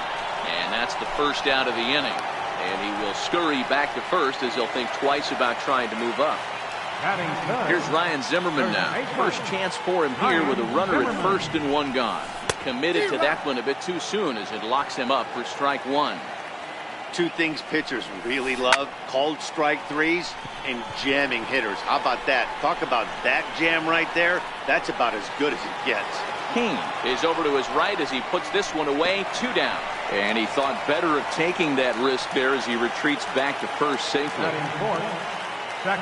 And that's the first out of the inning. And he will scurry back to first as he'll think twice about trying to move up. Here's Ryan Zimmerman now. First chance for him here with a runner at first and one gone. Committed to that one a bit too soon as it locks him up for strike one. 2 things pitchers really love: called strike threes and jamming hitters. How about that? Talk about that jam right there. That's about as good as it gets. Cain is over to his right as he puts this one away. 2 down. And he thought better of taking that risk there as he retreats back to first safely.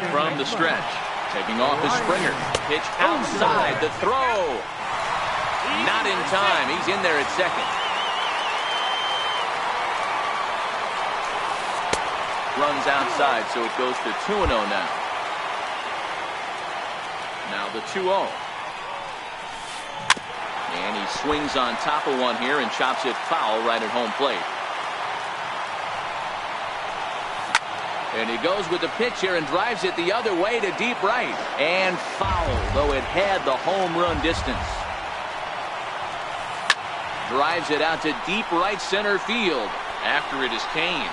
From the stretch, taking off his Springer. Pitch outside, the throw. Not in time. He's in there at second. Runs outside, so it goes to 2-0 now. Now the 2-0. And he swings on top of one here and chops it foul right at home plate. And he goes with the pitch here and drives it the other way to deep right. And foul, though it had the home run distance. Drives it out to deep right center field. After it is Cain.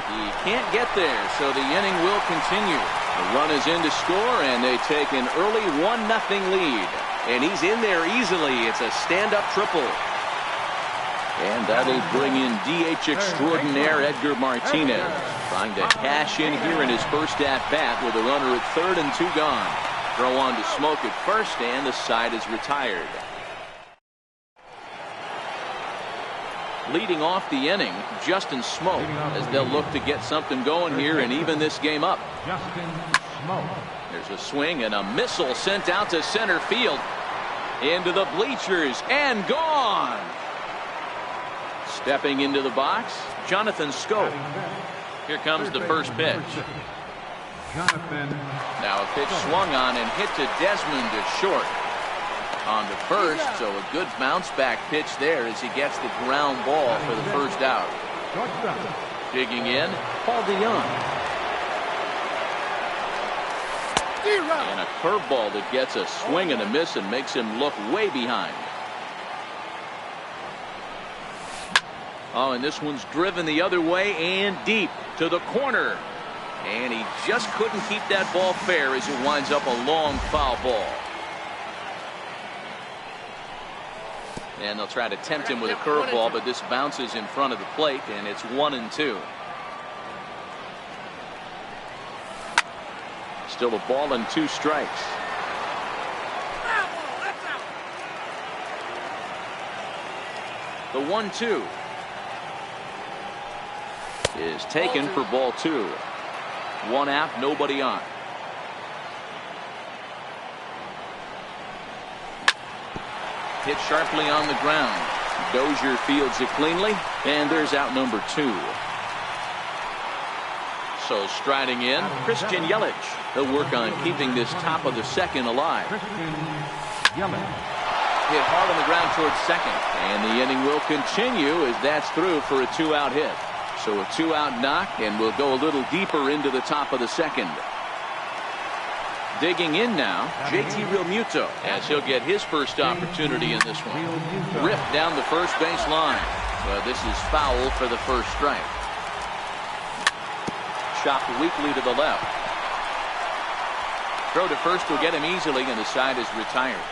He can't get there, so the inning will continue. The run is in to score, and they take an early 1-0 lead. And he's in there easily. It's a stand-up triple. And that'll bring in DH extraordinaire Edgar Martinez, trying to cash in here in his first at-bat with a runner at third and 2 gone. Throw on to Smoke at first, and the side is retired. Leading off the inning, Justin Smoke, as they'll look to get something going here and even this game up. Justin Smoke. There's a swing and a missile sent out to center field. Into the bleachers and gone. Stepping into the box, Jonathan Schoop. Here comes the first pitch. Now a pitch swung on and hit to Desmond to short. On to first, so a good bounce back pitch there as he gets the ground ball for the first out. Digging in, Paul DeYoung. And a curveball that gets a swing and a miss and makes him look way behind. Oh, and this one's driven the other way and deep to the corner. And he just couldn't keep that ball fair as it winds up a long foul ball. And they'll try to tempt him with a curveball, but this bounces in front of the plate, and it's 1-2. Still a ball and 2 strikes. The 1-2. is taken for ball 2. One out, nobody on. Hit sharply on the ground. Dozier fields it cleanly, and there's out number 2. So striding in, Christian Yelich. He'll work on keeping this top of the second alive. Hit hard on the ground towards second, and the inning will continue as that's through for a 2-out hit. So a 2-out knock, and we'll go a little deeper into the top of the second. Digging in now, JT Realmuto, as he'll get his first opportunity in this one. Ripped down the first base line. Well, this is foul for the first strike. Chopped weakly to the left. Throw to first will get him easily, and the side is retired.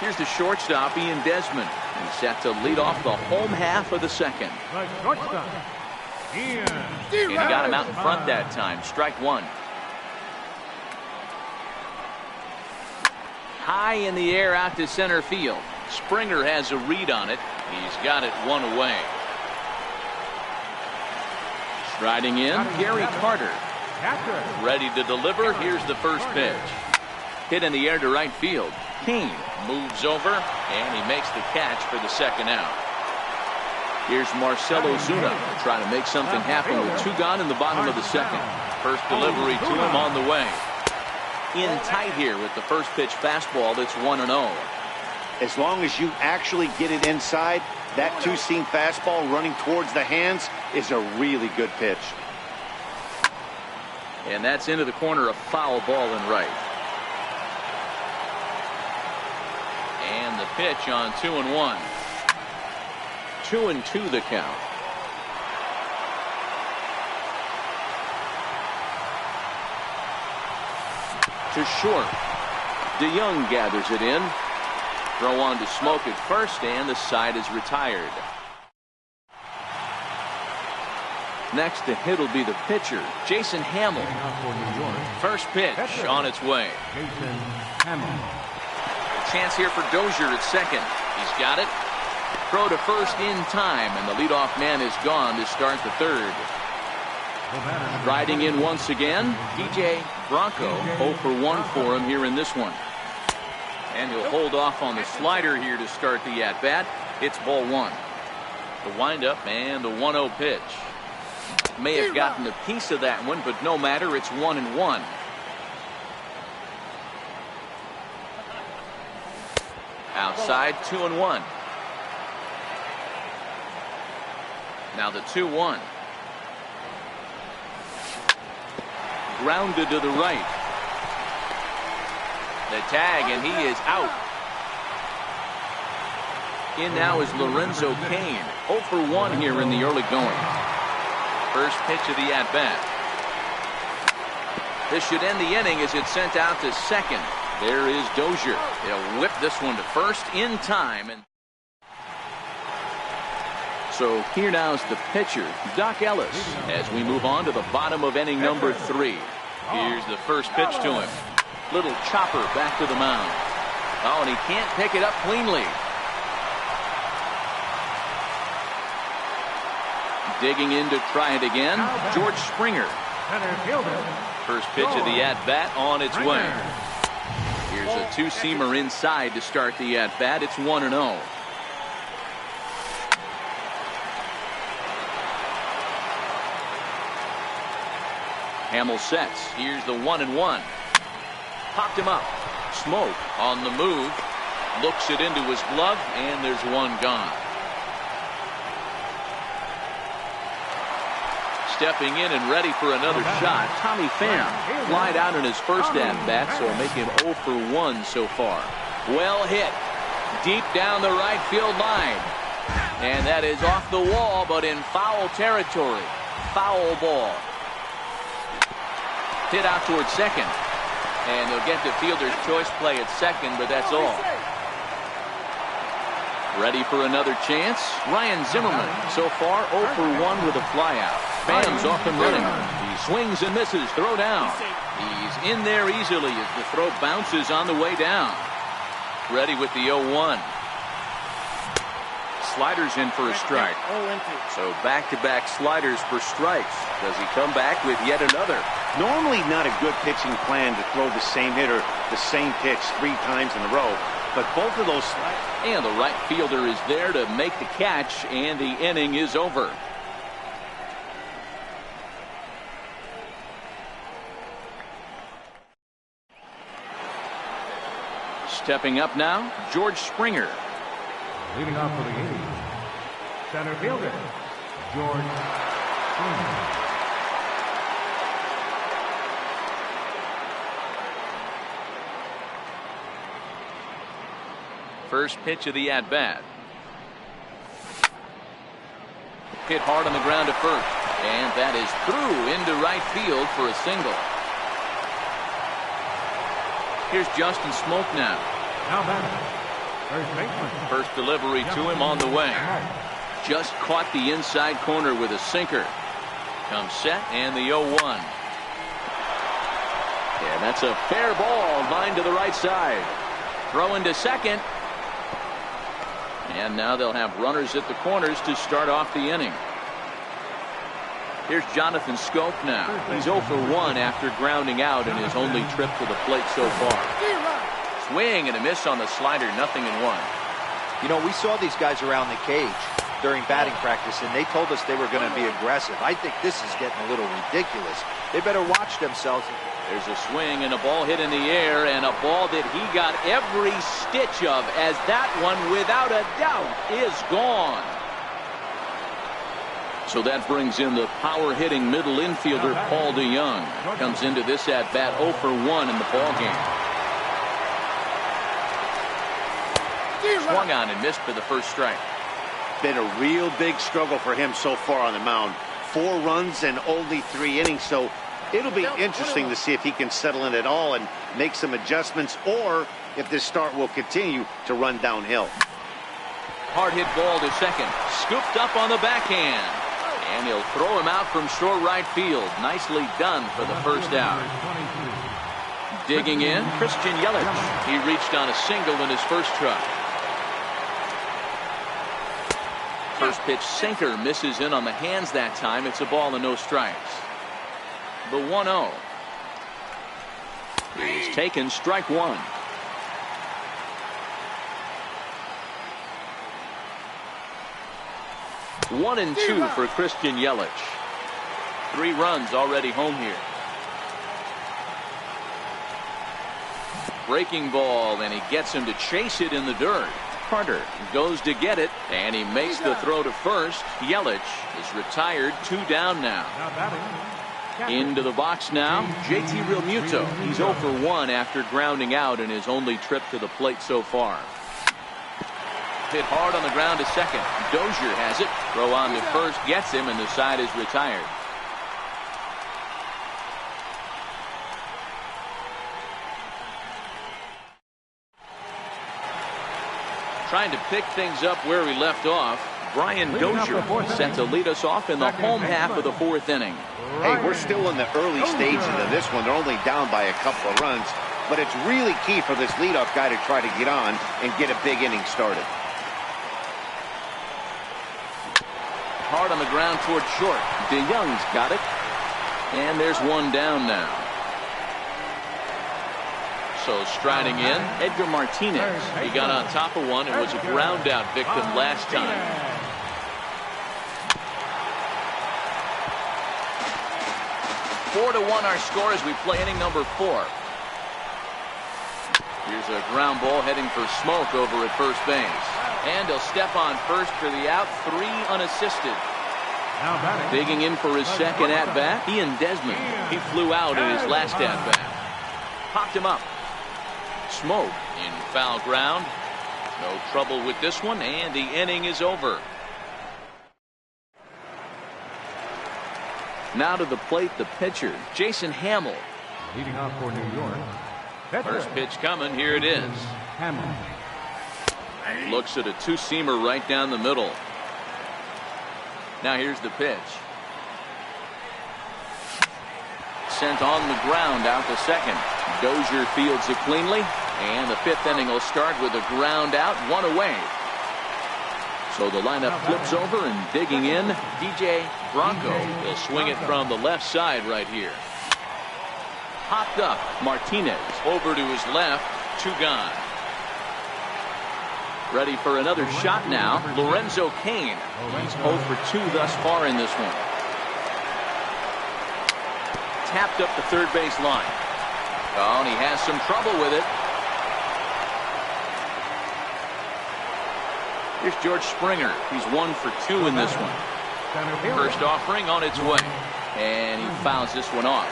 Here's the shortstop, Ian Desmond. He's set to lead off the home half of the second. The shortstop, Ian. And he got him out in front that time. Strike 1. High in the air out to center field. Springer has a read on it. He's got it one away. Striding in, Gary Carter. Ready to deliver. Here's the first pitch. Hit in the air to right field. Kane moves over, and he makes the catch for the second out. Here's Marcell Ozuna to try to make something happen with 2 gone in the bottom of the second. First delivery to him on the way. In tight here with the first pitch fastball that's 1-0. As long as you actually get it inside, that 2-seam fastball running towards the hands is a really good pitch. And that's into the corner, a foul ball in right. And the pitch on 2-1. 2-2 the count. To short. DeYoung gathers it in. Throw on to Smoke at first, and the side is retired. Next to hit will be the pitcher, Jason Hamill. First pitch on its way. Jason Hamill. Chance here for Dozier at second. He's got it. Throw to first in time, and the leadoff man is gone to start the third. Riding in once again, DJ Bronco. 0 for 1 for him here in this one. And he'll hold off on the slider here to start the at-bat. It's ball 1. The windup and the 1-0 pitch. May have gotten a piece of that one, but no matter. It's 1-1. Outside, 2-1. Now the 2-1. Grounded to the right. The tag, and he is out. In now is Lorenzo Cain. 0 for 1 here in the early going. First pitch of the at-bat. This should end the inning as it's sent out to second. There is Dozier. He'll whip this one to first in time. And so here now is the pitcher, Doc Ellis, as we move on to the bottom of inning number 3. Here's the first pitch to him. Little chopper back to the mound. Oh, and he can't pick it up cleanly. Digging in to try it again, George Springer. First pitch of the at-bat on its way. Here's a 2-seamer inside to start the at-bat. It's 1-0. Hamill sets. Here's the 1-1. Popped him up. Smoke on the move. Looks it into his glove, and there's one gone. Stepping in and ready for another shot, Tommy Pham. Flied out in his first at-bat, so make him 0 for 1 so far. Well hit. Deep down the right field line. And that is off the wall, but in foul territory. Foul ball. Hit out towards second. And they'll get the fielder's choice play at second, but that's all. Ready for another chance? Ryan Zimmerman. So far 0 for 1 with a flyout. Pham's off and running. He swings and misses. Throw down. He's in there easily as the throw bounces on the way down. Ready with the 0-1. sliders in for a strike. So back-to-back sliders for strikes. Does he come back with yet another? Normally not a good pitching plan to throw the same hitter the same pitch 3 times in a row. But both of those sliders. And the right fielder is there to make the catch, and the inning is over. Stepping up now, George Springer. Leading off for the A's, center fielder, George Springer. First pitch of the at-bat. Hit hard on the ground to first, and that is through into right field for a single. Here's Justin Smoke now. Now batting, first baseman. First delivery to him on the way. Just caught the inside corner with a sinker. Comes set, and the 0-1. And that's a fair ball, line to the right side. Throw into second. And now they'll have runners at the corners to start off the inning. Here's Jonathan Schoop now. He's 0 for 1 after grounding out in his only trip to the plate so far. Swing and a miss on the slider, 0-1. You know, we saw these guys around the cage during batting practice, and they told us they were going to be aggressive. I think this is getting a little ridiculous. They better watch themselves. There's a swing and a ball hit in the air, and a ball that he got every stitch of, as that one, without a doubt, is gone. So that brings in the power-hitting middle infielder Paul DeYoung. Comes into this at-bat 0 for 1 in the ballgame. Swung on and missed for the first strike. Been a real big struggle for him so far on the mound. 4 runs and only 3 innings, so it'll be interesting to see if he can settle in at all and make some adjustments, or if this start will continue to run downhill. Hard hit ball to second. Scooped up on the backhand. And he'll throw him out from short right field. Nicely done for the first out. Digging in, Christian Yelich. He reached on a single in his first try. First pitch sinker misses in on the hands that time. It's a ball and no strikes. The 1-0 is taken, strike 1. One and 2 for Christian Yelich. 3 runs already home here. Breaking ball, and he gets him to chase it in the dirt. Carter goes to get it, and he makes the throw to first. Yelich is retired, 2 down now. Into the box now, JT Realmuto. He's 0 for 1 after grounding out in his only trip to the plate so far. Hit hard on the ground to second. Dozier has it. Throw on to first, gets him, and the side is retired. Trying to pick things up where we left off. Brian Dozier set to lead us off in the home half of the 4th inning. Hey, we're still in the early stages of this one. They're only down by a couple of runs, but it's really key for this leadoff guy to try to get on and get a big inning started. Hard on the ground toward short. DeYoung's got it. And there's 1 down now. So striding in, Edgar Martinez. He got on top of one and was a ground out victim last time. Four to 1 our score as we play inning number 4. Here's a ground ball heading for Smoke over at first base. And he'll step on first for the out, 3 unassisted. Digging in for his second at-bat, Ian Desmond. He flew out in his last at-bat. Popped him up. Smoke in foul ground. No trouble with this one, and the inning is over. Now to the plate, the pitcher, Jason Hamill. Leading off for New York. First pitch coming, here it is. Hamill. Looks at a 2-seamer right down the middle. Now here's the pitch. Sent on the ground out to second. Dozier fields it cleanly, and the 5th inning will start with a ground out, 1 away. So the lineup flips over, and digging in, DJ Bronco will swing it from the left side right here. Popped up. Martinez over to his left. 2 gone. Ready for another shot now. Lorenzo Cain. He's 0 for 2 thus far in this one. Tapped up the third base line. Oh, and he has some trouble with it. Here's George Springer. He's 1 for 2 in this one. First offering on its way. And he fouls this one off.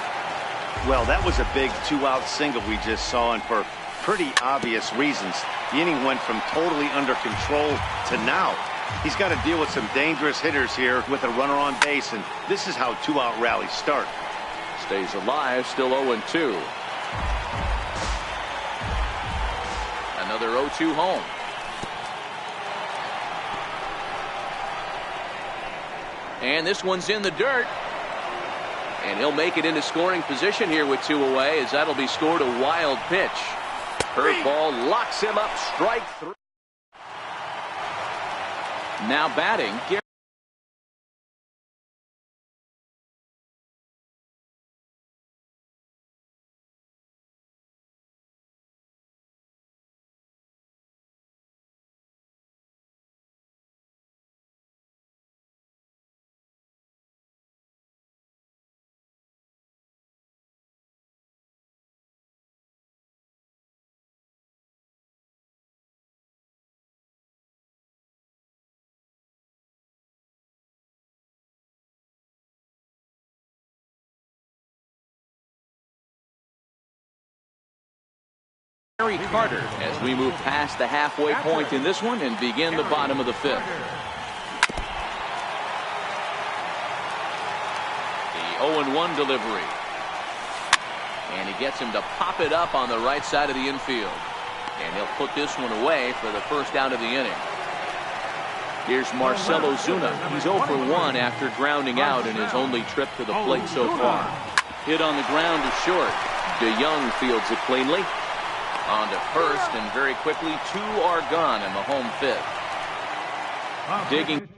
Well, that was a big 2-out single we just saw, and for pretty obvious reasons. The inning went from totally under control to now. He's got to deal with some dangerous hitters here with a runner on base, and this is how 2-out rallies start. Stays alive, still 0-2. Another 0-2 home. And this one's in the dirt. And he'll make it into scoring position here with 2 away, as that'll be scored a wild pitch. Curveball locks him up, strike 3. Now batting. Gary Carter as we move past the halfway point in this one and begin the bottom of the 5th. The 0-1 delivery. And he gets him to pop it up on the right side of the infield. And he'll put this one away for the first out of the inning. Here's Marcell Ozuna. He's 0 for 1 after grounding out in his only trip to the plate so far. Hit on the ground to short. DeYoung fields it cleanly. On to first, and very quickly 2 are gone in the home 5th. Digging.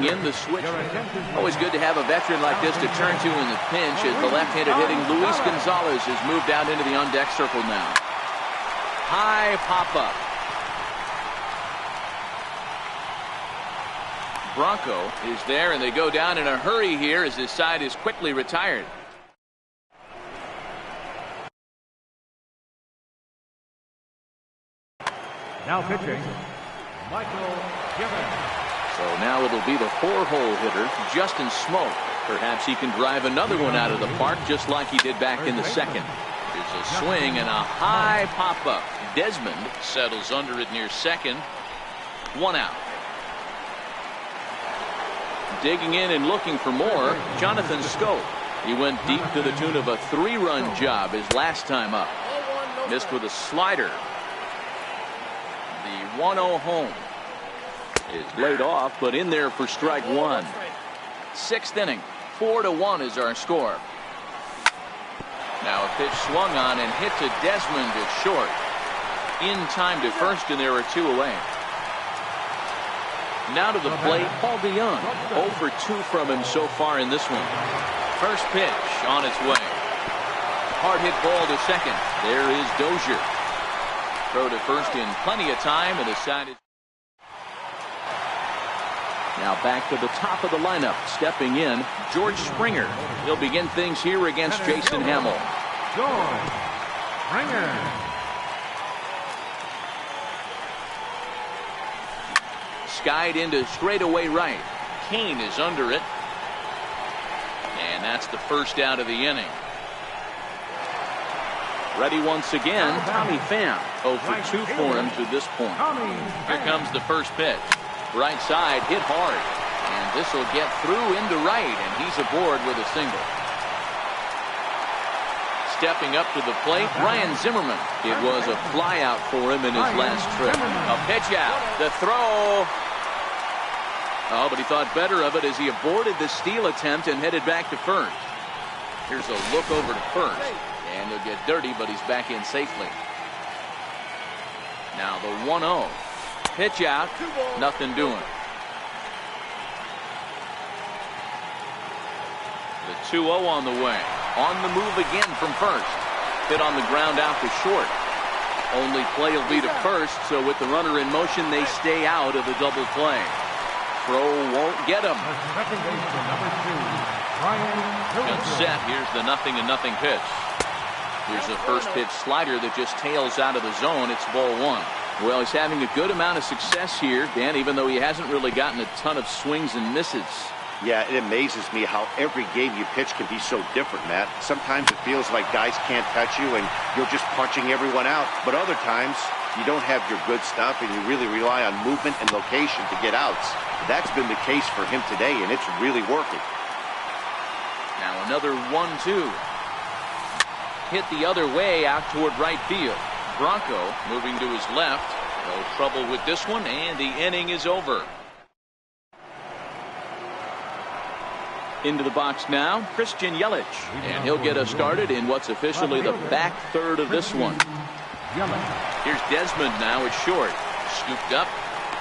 In the switch. Always good to have a veteran like this to turn to in the pinch, as the left-handed hitting Luis Gonzalez has moved out into the on-deck circle now. High pop-up. Bronco is there, and they go down in a hurry here as his side is quickly retired. Now pitching, Michael Gibbons. So now it'll be the 4-hole hitter, Justin Smoak. Perhaps he can drive another one out of the park just like he did back in the 2nd. There's a swing and a high pop-up. Desmond settles under it near 2nd. 1 out. Digging in and looking for more, Jonathan Schoop. He went deep to the tune of a 3-run job his last time up. Missed with a slider. The 1-0 home is laid off, but in there for strike 1. 6th inning, 4-1 is our score. Now a pitch swung on and hit to Desmond at short. In time to first, and there are 2 away. Now to the plate, Paul DeYoung. 0 for 2 from him so far in this one. First pitch on its way. Hard hit ball to 2nd. There is Dozier. Throw to first in plenty of time, and the side is. Now back to the top of the lineup. Stepping in, George Springer. He'll begin things here against Jason Hamill. George Springer. Skied into straightaway right. Kane is under it. And that's the first out of the inning. Ready once again, Tommy Pham. 0 for 2 for him to this point. Here comes the first pitch. Right side, hit hard. And this will get through into right, and he's aboard with a single. Stepping up to the plate, Ryan Zimmerman. It was a flyout for him in his last trip. A pitch out. The throw. Oh, but he thought better of it as he aborted the steal attempt and headed back to first. Here's a look over to first. And he'll get dirty, but he's back in safely. Now the 1-0. Pitch out. Nothing doing. The 2-0 on the way. On the move again from first. Hit on the ground out to short. Only play will be to first, so with the runner in motion, they stay out of the double play. Throw won't get him. Second baseman, number 2, Ryan. And set. Here's the 0-0 pitch. Here's the first pitch slider that just tails out of the zone. It's ball 1. Well, he's having a good amount of success here, Dan, even though he hasn't really gotten a ton of swings and misses. Yeah, it amazes me how every game you pitch can be so different, Matt. Sometimes it feels like guys can't touch you and you're just punching everyone out. But other times, you don't have your good stuff and you really rely on movement and location to get outs. That's been the case for him today, and it's really working. Now another 1-2. Hit the other way out toward right field. Bronco moving to his left. No trouble with this one, and the inning is over. Into the box now, Christian Yelich. And he'll get us started in what's officially the back third of this one. Here's Desmond now at short. Scooped up,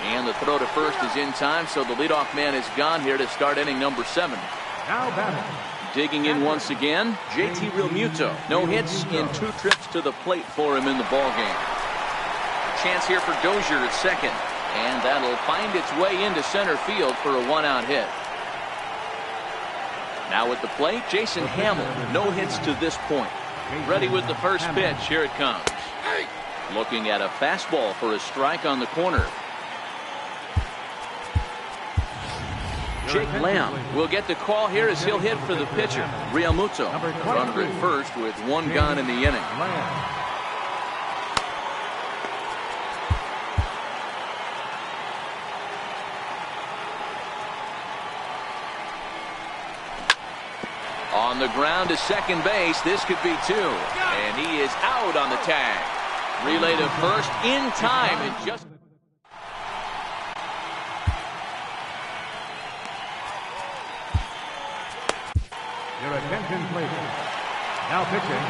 and the throw to first is in time, so the leadoff man is gone here to start inning number 7. Now batting. Digging in once again, JT Realmuto. No hits in 2 trips to the plate for him in the ballgame. Chance here for Dozier at second, and that'll find its way into center field for a 1-out hit. Now at the plate, Jason Hamill. No hits to this point. Ready with the first pitch. Here it comes. Looking at a fastball for a strike on the corner. Jake Lamb will get the call here as he'll hit for the pitcher, Realmuto. Runner at first with 1 gone in the inning. On the ground to second base. This could be 2. And he is out on the tag. Relay to first in time. And just Your attention, please. Now pitching.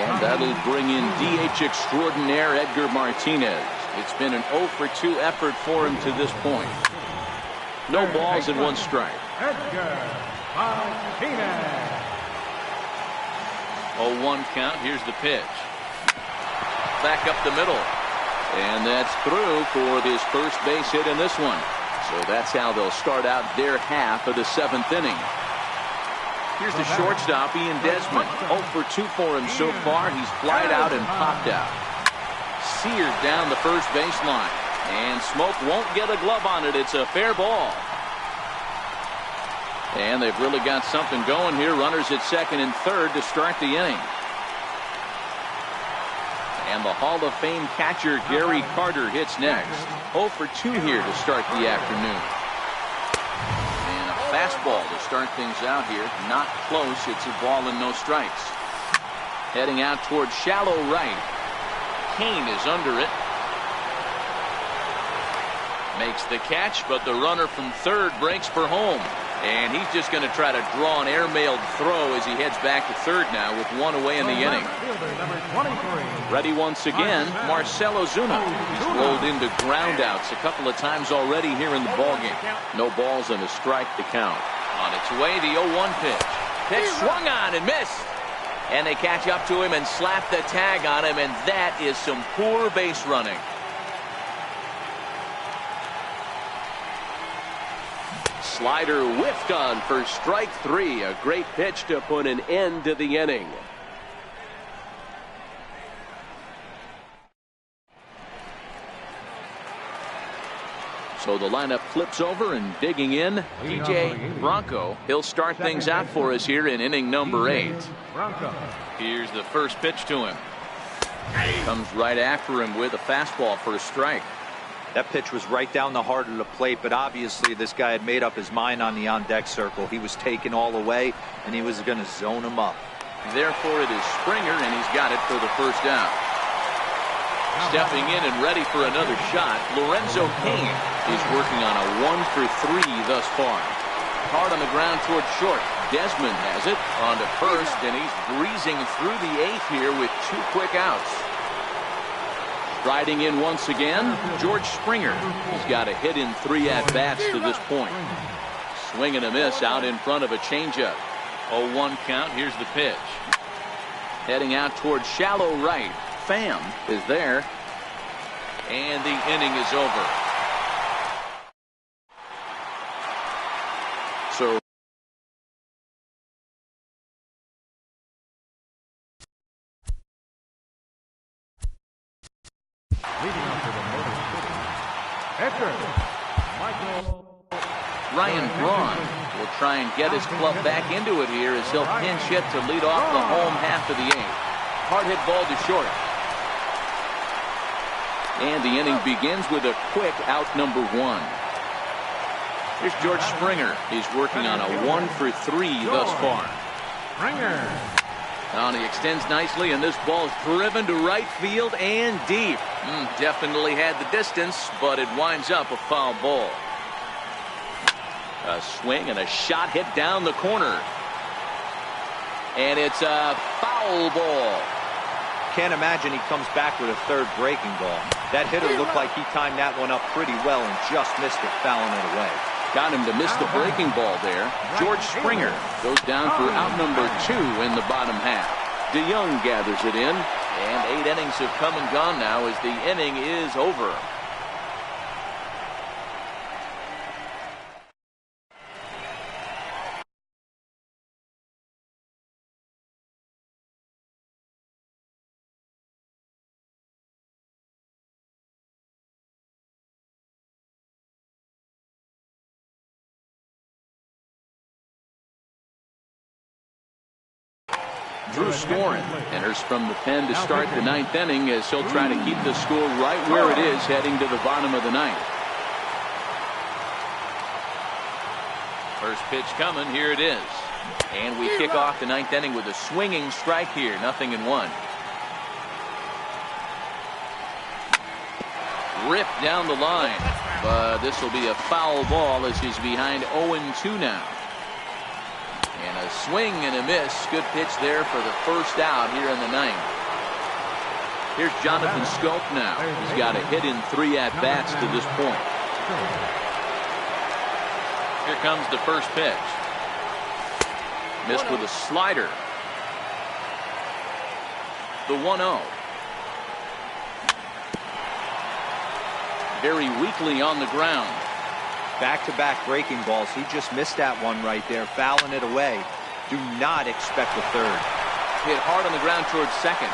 And that'll bring in DH extraordinaire Edgar Martinez. It's been an 0 for 2 effort for him to this point. No balls and 1 strike. Edgar Martinez. 0-1 count. Here's the pitch. Back up the middle. And that's through for his first base hit in this one. So that's how they'll start out their half of the 7th inning. Here's the shortstop, Ian Desmond. 0 for 2 for him so far. He's flied out and popped out. Seared down the first baseline. And Smoke won't get a glove on it. It's a fair ball. And they've really got something going here. Runners at second and third to start the inning. And the Hall of Fame catcher Gary Carter hits next. 0 for 2 here to start the afternoon. And a fastball to start things out here. Not close. It's a ball and no strikes. Heading out towards shallow right. Kane is under it. Makes the catch, but the runner from third breaks for home. And he's just going to try to draw an airmailed throw as he heads back to third now with 1 away in the inning. Ready once again, Marcell Ozuna. He's rolled into groundouts a couple of times already here in the ballgame. No balls and a strike to count. On its way, the 0-1 pitch. Pitch swung on and missed. And they catch up to him and slap the tag on him, and that is some poor base running. Slider whiffed on for strike 3. A great pitch to put an end to the inning. So the lineup flips over, and digging in, DJ Bronco. He'll start things out for us here in inning number 8. Here's the first pitch to him. Comes right after him with a fastball for a strike. That pitch was right down the heart of the plate, but obviously this guy had made up his mind on the on-deck circle. He was taken all the way, and he was going to zone him up. Therefore, it is Springer, and he's got it for the first out. Stepping in and ready for another shot, Lorenzo Cain is working on a 1-for-3 thus far. Hard on the ground toward short. Desmond has it on to first, and he's breezing through the 8th here with 2 quick outs. Riding in once again, George Springer. He's got a hit in 3 at-bats to this point. Swing and a miss out in front of a changeup. 0-1 count. Here's the pitch. Heading out towards shallow right. Pham is there, and the inning is over. So Leading up to the Motor City, Edgar Michael Ryan Braun will try and get his club back into it here as he'll pinch hit to lead off the home half of the 8th. Hard hit ball to short. And the inning begins with a quick out number 1. Here's George Springer. He's working on a 1-for-3 thus far. Springer. Now he extends nicely, and this ball is driven to right field and deep. Definitely had the distance, but it winds up a foul ball. A swing and a shot hit down the corner. And it's a foul ball. Can't imagine he comes back with a third breaking ball. That hitter looked like he timed that one up pretty well and just missed it, fouling it away. Got him to miss the breaking ball there. George Springer goes down for out number 2 in the bottom half. DeYoung gathers it in, and 8 innings have come and gone now as the inning is over. Drew Storen enters from the pen to start the 9th inning as he'll try to keep the score right where it is heading to the bottom of the 9th. First pitch coming. Here it is. And we kick off the 9th inning with a swinging strike here. 0-1. Ripped down the line. But this will be a foul ball as he's behind 0-2 now. And a swing and a miss. Good pitch there for the first out here in the 9th. Here's Jonathan Scope now. He's got a hit in 3 at-bats to this point. Here comes the first pitch. Missed with a slider. The 1-0. Very weakly on the ground. Back-to-back breaking balls. He just missed that one right there, fouling it away. Do not expect a third. Hit hard on the ground towards second.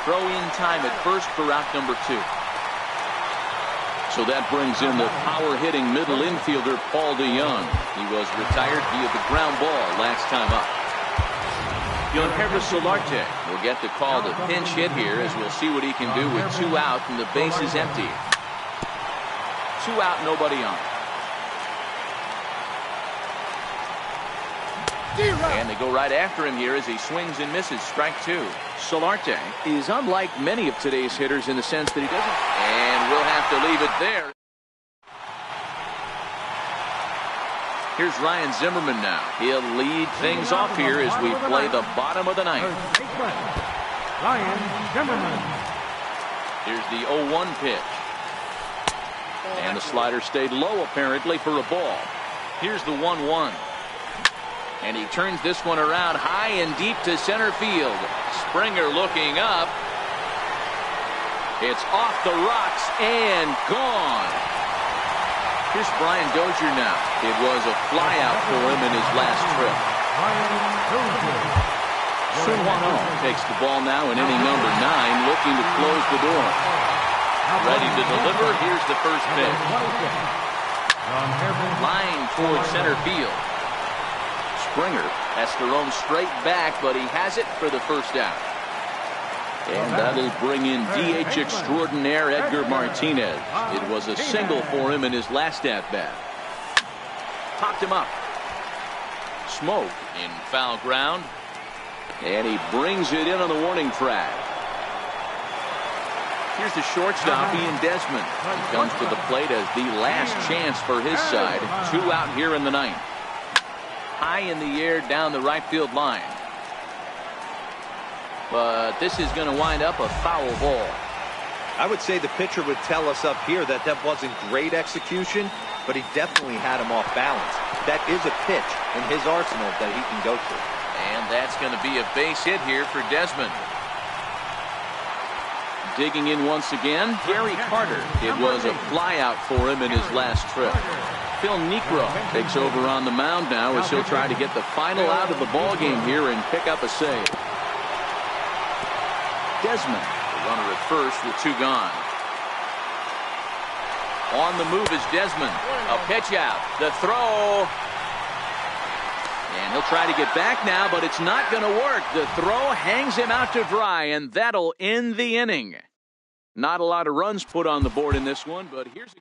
Throw in time at first for out number 2. So that brings in the power-hitting middle infielder Paul DeYoung. He was retired via the ground ball last time up. Yonhervis Solarte will get the call to pinch hit here as we'll see what he can do with 2 out and the base is empty. 2 out, nobody on. And they go right after him here as he swings and misses. Strike 2. Solarte is unlike many of today's hitters in the sense that he doesn't. And we'll have to leave it there. Here's Ryan Zimmerman now. He'll lead things off here as we play the bottom of the 9th. Ryan Zimmerman. Here's the 0-1 pitch. And the slider stayed low apparently for a ball. Here's the 1-1. And he turns this one around high and deep to center field. Springer looking up. It's off the rocks and gone. Here's Brian Dozier now. It was a flyout for him in his last trip. Sun Hwan-Oh takes the ball now in inning number 9, looking to close the door. Ready to deliver. Here's the first pitch. Line towards center field. Springer has to roam straight back, but he has it for the first out. And that'll bring in DH extraordinaire Edgar Martinez. It was a single for him in his last at-bat. Popped him up. Smoke in foul ground. And he brings it in on the warning track. Here's the shortstop, Ian Desmond. He comes to the plate as the last chance for his side. 2 out here in the ninth. High in the air down the right field line. But this is going to wind up a foul ball. I would say the pitcher would tell us up here that wasn't great execution, but he definitely had him off balance. That is a pitch in his arsenal that he can go to. And that's going to be a base hit here for Desmond. Digging in once again, Gary Carter. It was a flyout for him in his last trip. Phil Niekro takes over on the mound now as he'll try to get the final out of the ballgame here and pick up a save. Desmond, the runner at first with 2 gone. On the move is Desmond. A pitch out. The throw. And he'll try to get back now, but it's not going to work. The throw hangs him out to dry, and that'll end the inning. Not a lot of runs put on the board in this one, but here's